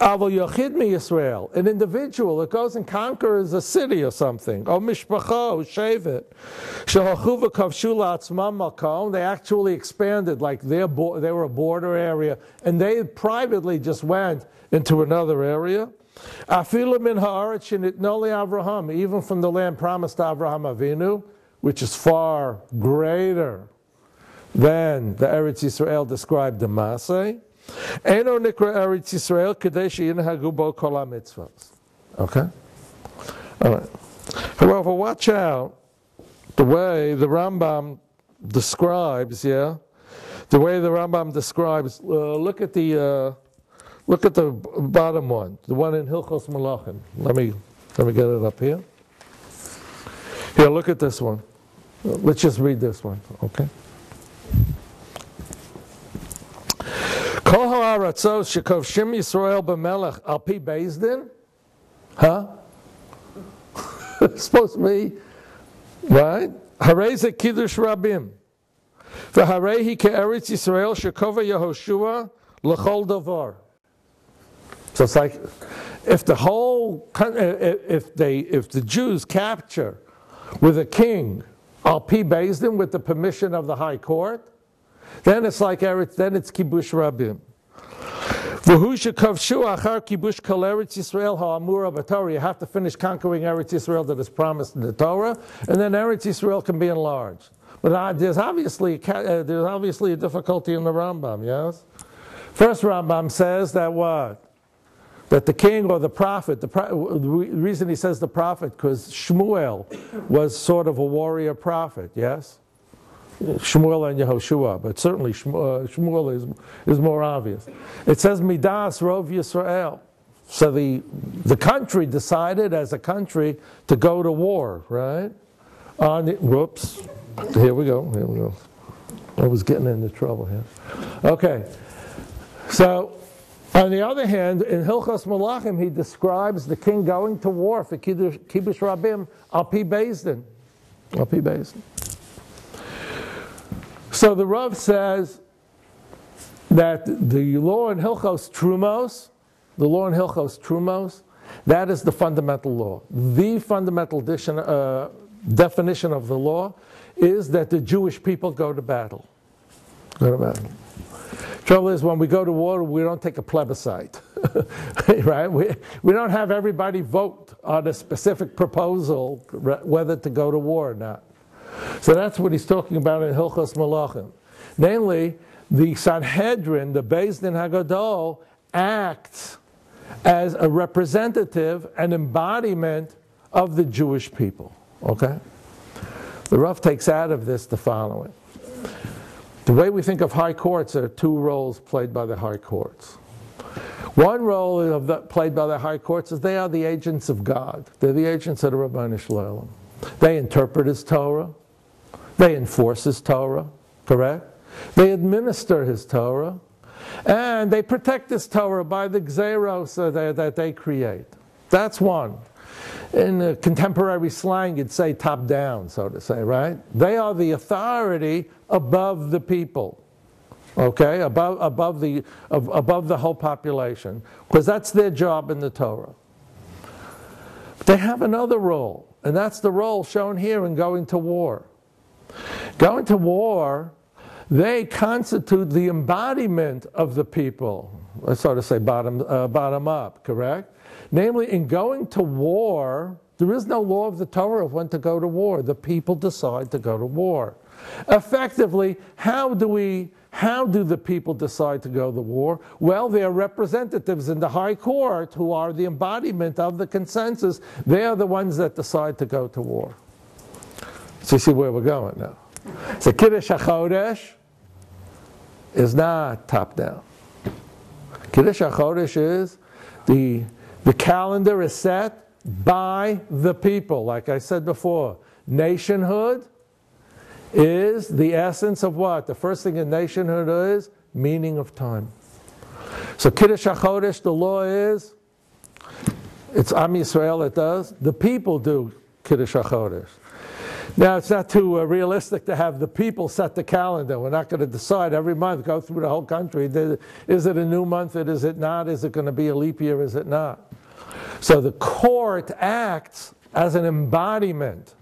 Speaker 1: Aval Yochid mi Yisrael, an individual that goes and conquers a city or something, or Mishpacha, or Shevet, Shehachu v'kavshu la'atzmam makom, they actually expanded, like they were a border area, and they privately just went into another area. Afilu min ha'aretz shenitno le'Avraham, even from the land promised to Avraham Avinu, which is far greater than the Eretz Yisrael described in Maseh. Eino nikra Eretz Yisrael kadei sheyinhagu bo kol hamitzvos. Okay? All right. However, watch out the way the Rambam describes, the way the Rambam describes, look at the bottom one, the one in Hilchos Malachim. Let me get it up here. Here, look at this one. Let's just read this one, okay? Kol ha'aratzos shekovshim Yisrael b'melech al pi Beis Din? Huh? It's supposed to be, right? Harei ze Kiddush Rabim. V'harei hi ke'eretz Yisrael shekova Yehoshua l'chol davar. So it's like, if the Jews capture with a king al pi Beis Din with the permission of the high court, then it's like then it's kibush rabim. V'hu shekavshu achar kibush kol Eretz Yisrael ha'amura b'Torah. You have to finish conquering Eretz Yisrael that is promised in the Torah, and then Eretz Yisrael can be enlarged. But there's obviously a difficulty in the Rambam. Yes, first Rambam says that what? That the king or the prophet, the reason he says the prophet, because Shmuel was sort of a warrior prophet, yes? Shmuel and Yehoshua, but certainly Shmuel is more obvious. It says Midas Rov Yisrael. So the country decided as a country to go to war, right? Whoops. Here we go. I was getting into trouble here. Okay. So, on the other hand, in Hilchos Malachim, he describes the king going to war for Kiddush Rabim al pi Beis Din. Al pi Beis Din. So the Rav says that the law in Hilchos Trumos, that is the fundamental law. The fundamental definition of the law is that the Jewish people go to battle. Go to battle. Trouble is, when we go to war, we don't take a plebiscite, right? We don't have everybody vote on a specific proposal whether to go to war or not. So that's what he's talking about in Hilchos Malachim. Namely, the Sanhedrin, the Beis Din HaGadol, acts as a representative, an embodiment of the Jewish people. Okay? The Rav takes out of this the following. The way we think of high courts, there are two roles played by the high courts. One role played by the high courts is they are the agents of God. They're the agents of the Rabbanu Shalom. They interpret His Torah. They enforce His Torah, correct? They administer His Torah. And they protect His Torah by the gzeros that they create. That's one. In contemporary slang, you'd say top down, so to say, right? They are the authority above the people, okay? Above the whole population, because that's their job in the Torah. But they have another role, and that's the role shown here in going to war. Going to war, they constitute the embodiment of the people. Let's sort of say bottom up, correct? Namely, in going to war, there is no law of the Torah of when to go to war. The people decide to go to war. Effectively, how do the people decide to go to war? Well, they are representatives in the high court who are the embodiment of the consensus. They are the ones that decide to go to war. So you see where we're going now. So Kiddush Hachodesh is not top down. Kiddush Hachodesh is the calendar is set by the people. Like I said before, nationhood is the essence of what? The first thing in nationhood is meaning of time. So Kiddush HaChodesh, the law is, it's Am Yisrael that does, the people do Kiddush HaChodesh. Now, it's not too realistic to have the people set the calendar. We're not going to decide every month, go through the whole country. Is it a new month? Is it not? Is it going to be a leap year? Is it not? So the court acts as an embodiment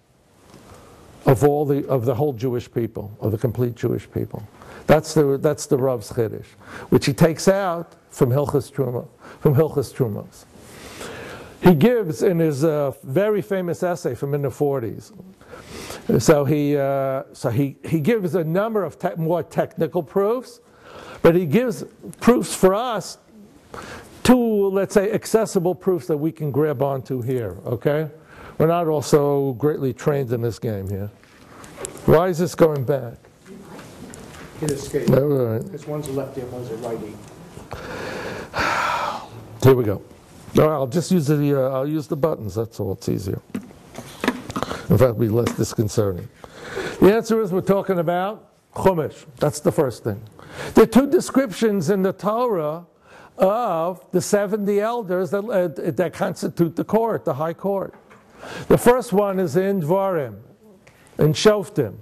Speaker 1: of the whole Jewish people, of the complete Jewish people. That's the Rav's Chiddush, which he takes out from Hilchos Trumos. He gives in his very famous essay from in the 40s. So he gives a number of more technical proofs, but he gives proofs for us, two, let's say, accessible proofs that we can grab onto here, okay? We're not also greatly trained in this game here. Why is this going back?
Speaker 4: It escaped.
Speaker 1: Right.
Speaker 4: Because one's a lefty and one's a righty.
Speaker 1: Here we go. No, I'll just use I'll use the buttons. That's all. It's easier. In fact, it'll be less disconcerting. The answer is we're talking about Chumash. That's the first thing. There are two descriptions in the Torah of the 70 elders that constitute the court, the high court. The first one is in Dvarim, in Shoftim.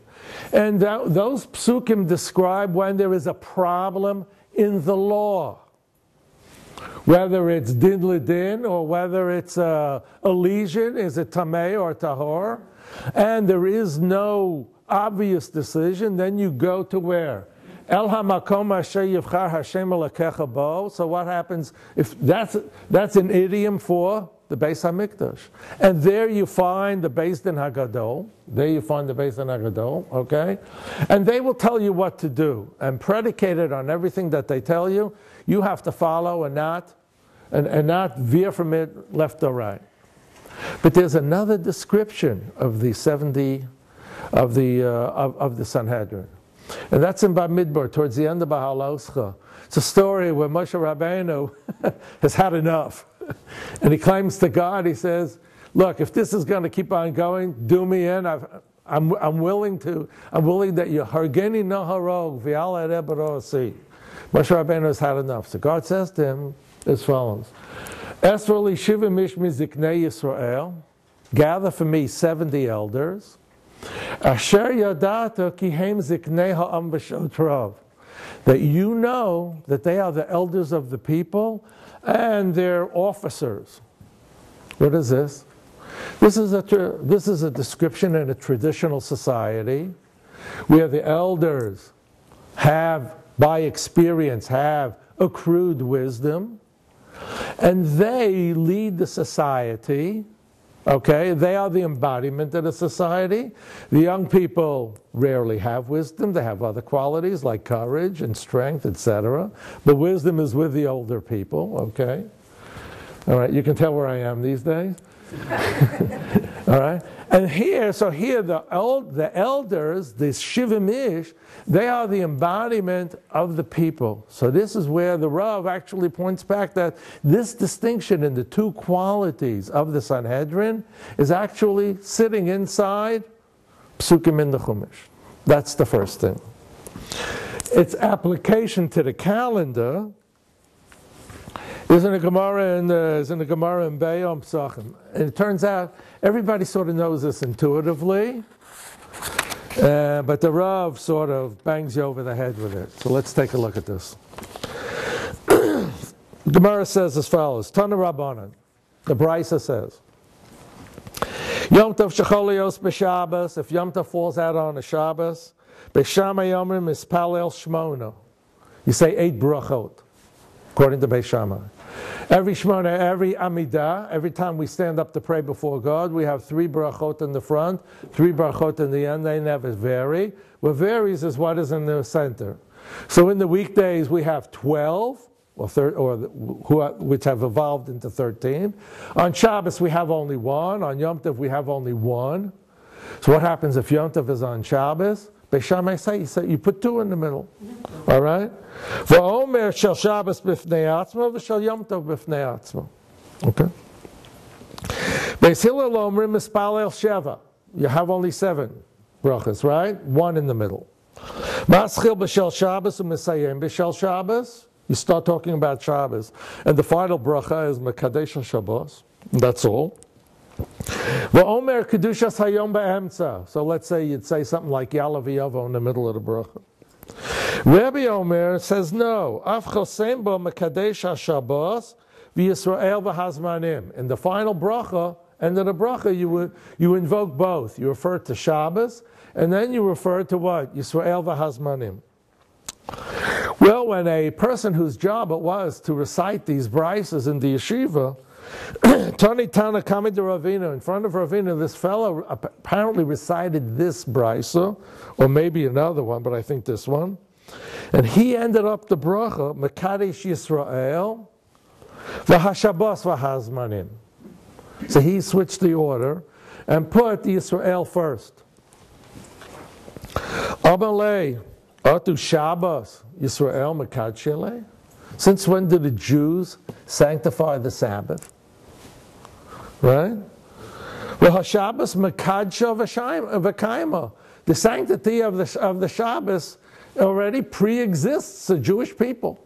Speaker 1: And those psukim describe when there is a problem in the law. Whether it's din l'din or whether it's a lesion, is it tameh or tahor, and there is no obvious decision, then you go to where? El hamakom asher yivchar Hashem Elokecha bo. So what happens if that's an idiom for the Beis Hamikdash, and there you find the Beis Din HaGadol. There you find the Beis Din HaGadol, okay, and they will tell you what to do, and predicated on everything that they tell you, you have to follow and not veer from it left or right. But there's another description of the 70 of the Sanhedrin, and that's in Bamidbar towards the end of Bahaloscha. It's a story where Moshe Rabbeinu has had enough, and he claims to God. He says, "Look, if this is going to keep on going, do me in. I'm willing that you hargeni no harog v'al erebarosi." Moshe Rabbeinu has had enough. So God says to him as follows: "Esra li shivim ish miziknei Yisrael, gather for me 70 elders. Asher yadata ki hem ziknei ha'am b'shot rav, that you know that they are the elders of the people and their officers." What is this? This is a description in a traditional society where the elders have, by experience, have accrued wisdom, and they lead the society. Okay, they are the embodiment of the society. The young people rarely have wisdom. They have other qualities like courage and strength, etc. But wisdom is with the older people, okay? All right, you can tell where I am these days. All right? And here the elders, the Shivim-ish, they are the embodiment of the people. So this is where the Rav actually points back that this distinction in the two qualities of the Sanhedrin is actually sitting inside Psukim in the Chumash. That's the first thing. Its application to the calendar is in the Gemara in Beyom Psachim. And it turns out everybody sort of knows this intuitively, but the Rav sort of bangs you over the head with it. So let's take a look at this. Gemara says as follows: Tana Rabbanan, the Brisa says, Yom Tov Shecholios b'Shabbos. If Yom Tov falls out on a Shabbos, b'Shama Yomrim Mispalel Shmona. You say 8 brachot, according to Beis Shammai. Every Shmona, every Amidah, every time we stand up to pray before God, we have 3 brachot in the front, 3 brachot in the end. They never vary. What varies is what is in the center. So in the weekdays we have 12, which have evolved into 13. On Shabbos we have only 1. On Yom Tov we have only 1. So what happens if Yom Tov is on Shabbos? Beis Shammai say you put 2 in the middle. All right? V'omer shel Shabbos b'fnei atzmo v'shel Yom Tov b'fnei atzmo. Okay? Beis Hillel omrim mispalel sheva. You have only 7 brachas, right? 1 in the middle. Maschil b'shel Shabbos u'misayim b'shel Shabbos. You start talking about Shabbos. And the final bracha is Mekadesh Shabbos. That's all. V'omer Kedushas Hayom Ba'emtza. So let's say you'd say something like Yalav Yavo in the middle of the bracha. Rabbi Omer says no. Af Chosem Bo Mekadesh HaShabbos V'Yisrael V'Hazmanim. In the final bracha, and in the bracha you invoke both. You refer to Shabbos, and then you refer to what? Yisrael V'Hazmanim. Well, when a person whose job it was to recite these brises in the yeshiva, Tani Tana coming to Ravina, in front of Ravina, this fellow apparently recited this brisa, or maybe another one, but I think this one. And he ended up the bracha, Mekadesh Yisrael, V'Hashabos V'Hazmanim. So he switched the order and put the Yisrael first. Amalei, Atu Shabbos, Yisrael Mekadshele. Since when did the Jews sanctify the Sabbath? Right? Well, HaShabbos Mekadsha V'Kaima. The sanctity of the Shabbos already pre-exists the Jewish people.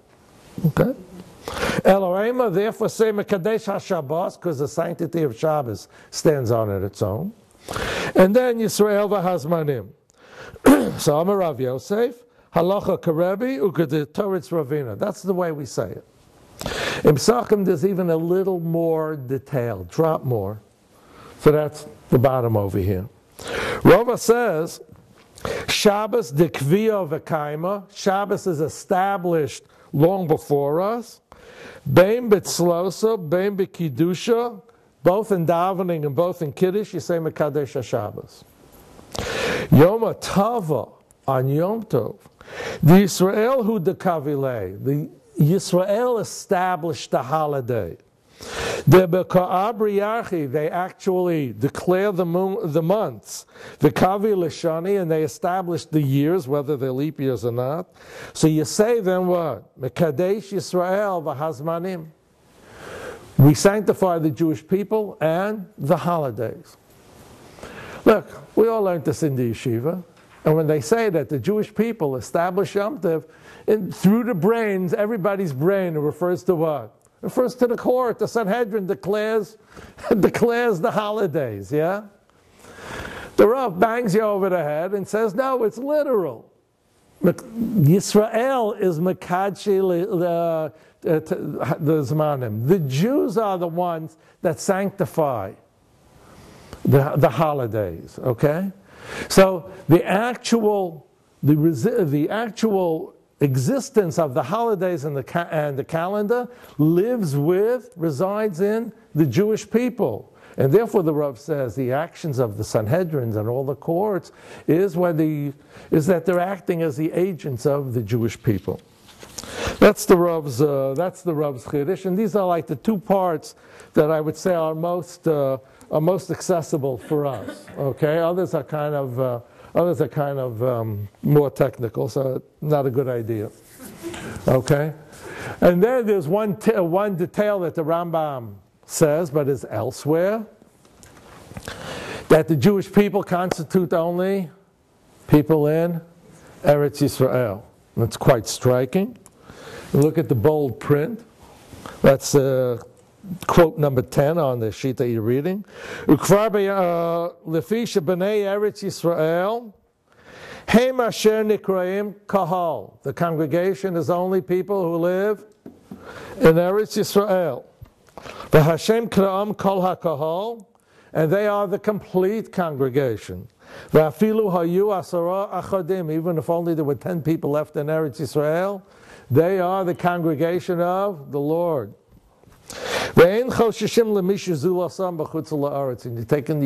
Speaker 1: Okay? Elohim, therefore, say Mekadesh HaShabbos, because the sanctity of Shabbos stands on it its own. And then Yisrael V'Hazmanim. So Amar Rav Yosef, Halacha Karebi, Ukaditoritz Ravina. That's the way we say it. In Psachim, there's even a little more detail, drop more. So that's the bottom over here. Rava says, Shabbos dekviya v'kaima. Shabbos is established long before us. Bein b'tzlosa, bein b'kiddusha. Both in davening and both in Kiddush, you say Mekadesh HaShabbos. Yom HaTava, on Yom Tov. The Yisrael hu dekavile. The Yisrael established the holiday. They actually declare the months. The Kavi Lishani, and they establish the years, whether they're leap years or not. So you say then what? Mekadesh Yisrael v'Hazmanim. We sanctify the Jewish people and the holidays. Look, we all learned this in the yeshiva. And when they say that the Jewish people establish Yom Tov, through the brains, everybody's brain, it refers to what? It refers to the court. The Sanhedrin declares the holidays, yeah? The Rav bangs you over the head and says, no, it's literal. Yisrael is Mekadshi the Zmanim. The Jews are the ones that sanctify the holidays, okay? So the actual existence of the holidays and the calendar resides in the Jewish people. And therefore the Rav says the actions of the Sanhedrin and all the courts is that they're acting as the agents of the Jewish people. That's the Rav's Chiddush, and these are like the two parts that I would say are most accessible for us. Okay, others are kind of more technical, so not a good idea. Okay, and then there's one detail that the Rambam says, but is elsewhere, that the Jewish people constitute only people in Eretz Yisrael. That's quite striking. Look at the bold print. That's quote number 10 on the sheet that you're reading. Ukvar lefisha b'nei Eretz Yisrael hem asher nikraim kahal. The congregation is only people who live in Eretz Yisrael. V'Hashem kra'am kol hakahal, and they are the complete congregation. V'afilu hayu asara achadim, even if only there were 10 people left in Eretz Yisrael, they are the congregation of the Lord. And you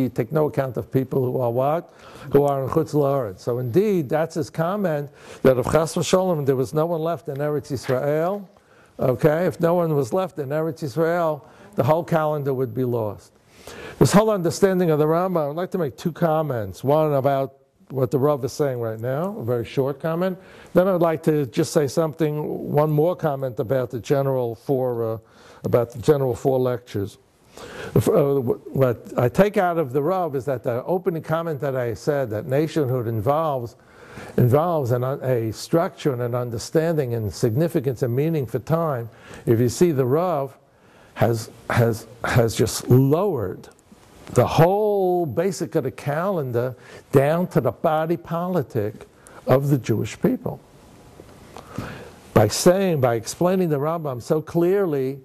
Speaker 1: take no account of people who are what? Who are in Chutz La'aretz. So indeed, that's his comment, that if Chas v'Sholem, there was no one left in Eretz Yisrael, okay, if no one was left in Eretz Yisrael, the whole calendar would be lost. This whole understanding of the Rambam, I'd like to make two comments. One about what the Rav is saying right now, a very short comment. Then I'd like to just say one more comment about the general four lectures. What I take out of the Rav is that the opening comment that I said, that nationhood involves a structure and an understanding and significance and meaning for time. If you see, the Rav has just lowered the whole basic of the calendar down to the body politic of the Jewish people. By explaining the Rambam so clearly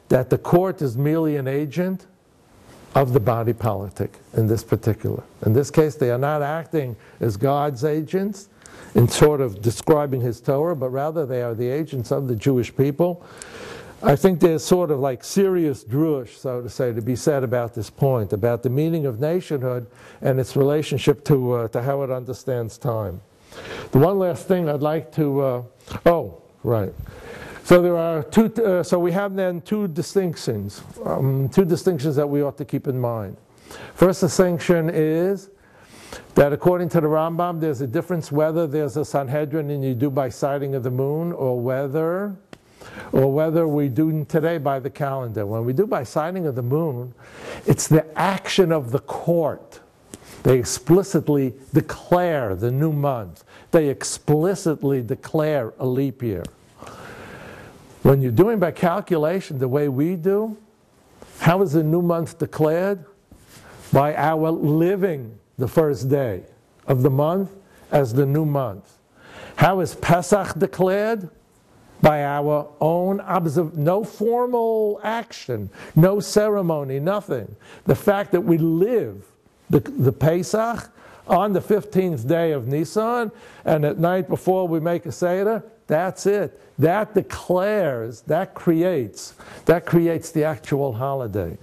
Speaker 1: that the court is merely an agent of the body politic in this particular. In this case, they are not acting as God's agents in sort of describing his Torah, but rather they are the agents of the Jewish people. I think there's sort of like serious drush, so to say, to be said about this point, about the meaning of nationhood and its relationship to how it understands time. The one last thing I'd like to, So there are so we have then two distinctions that we ought to keep in mind. First distinction is that according to the Rambam, there's a difference whether there's a Sanhedrin and you do by sighting of the moon, or whether we do today by the calendar. When we do by sighting of the moon, it's the action of the court. They explicitly declare the new month. They explicitly declare a leap year. When you're doing by calculation the way we do, how is the new month declared? By our living the first day of the month as the new month. How is Pesach declared? By our own no formal action, no ceremony, nothing. The fact that we live the Pesach on the 15th day of Nisan, and at night before we make a Seder, that's it. That declares, that creates the actual holiday.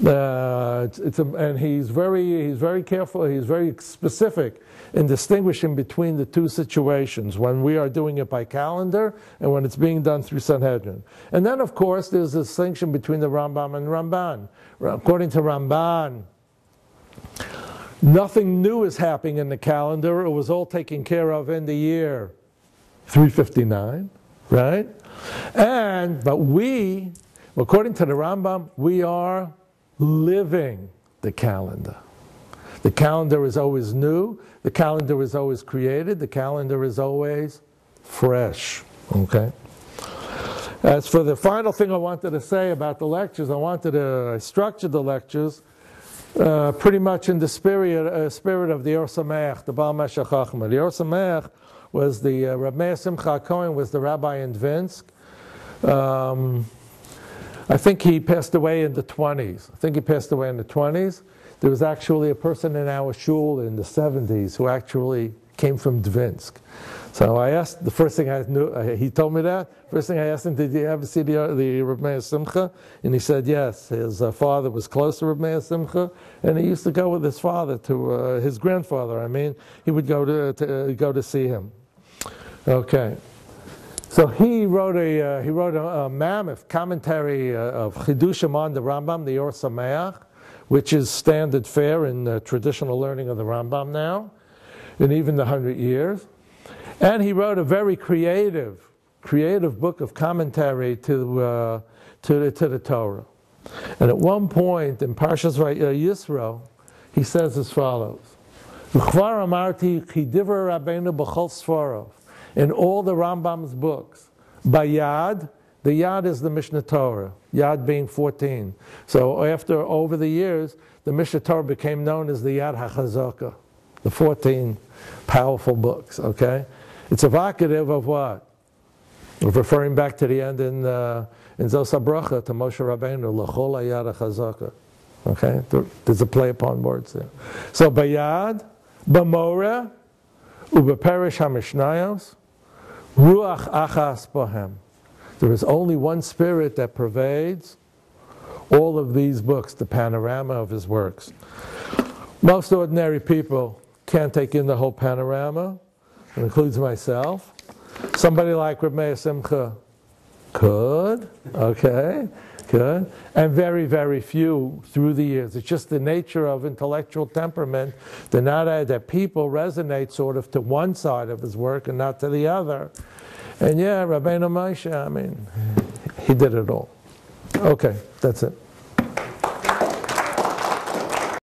Speaker 1: And he's very careful, he's very specific in distinguishing between the two situations, when we are doing it by calendar and when it's being done through Sanhedrin. And then, of course, there's a distinction between the Rambam and Ramban. According to Ramban, nothing new is happening in the calendar. It was all taken care of in the year 359, right? But we, according to the Rambam, we are living the calendar. The calendar is always new. The calendar is always created. The calendar is always fresh. Okay? As for the final thing I wanted to say about the lectures, I structured the lectures pretty much in the spirit of the Or Sameach, the Baal Meshech Chachma. The Or Sameach was the Reb Meir Simcha Cohen was the rabbi in Dvinsk. I think he passed away in the 20s. there was actually a person in our shul in the 70s who actually came from Dvinsk. So I asked, the first thing I knew, he told me that. First thing I asked him, did you ever see the Reb Meir Simcha? And he said yes. His father was close to Reb Meir Simcha, and he used to go with his father to his grandfather. I mean, he would go to see him. Okay. So he wrote a mammoth commentary of Chidushim on the Rambam, the Or Sameach, which is standard fare in traditional learning of the Rambam now, in even the 100 years. And he wrote a very creative book of commentary to the Torah. And at one point in Parshas Yisro, he says as follows: "V'chvar amarti ki divrei Rabbeinu b'chol sforov." In all the Rambam's books, by Yad, the Yad is the Mishnah Torah, Yad being 14. So over the years, the Mishnah Torah became known as the Yad HaChazaka, the 14 powerful books, okay? It's evocative of what? Of referring back to the end in Zos HaBracha to Moshe Rabbeinu, L'chol HaYad HaChazaka. Okay? There's a play upon words there. So, Bayad, B'moreh, U'b'perish HaMishnayos, Ruach Achas Bohem. There is only one spirit that pervades all of these books, the panorama of his works. Most ordinary people can't take in the whole panorama. It includes myself. Somebody like Reb Meir Simcha could, okay, could, and very, very few through the years. It's just the nature of intellectual temperament that people resonate sort of to one side of his work and not to the other. And yeah, Rabbeinu Moshe, I mean, he did it all. Okay, that's it.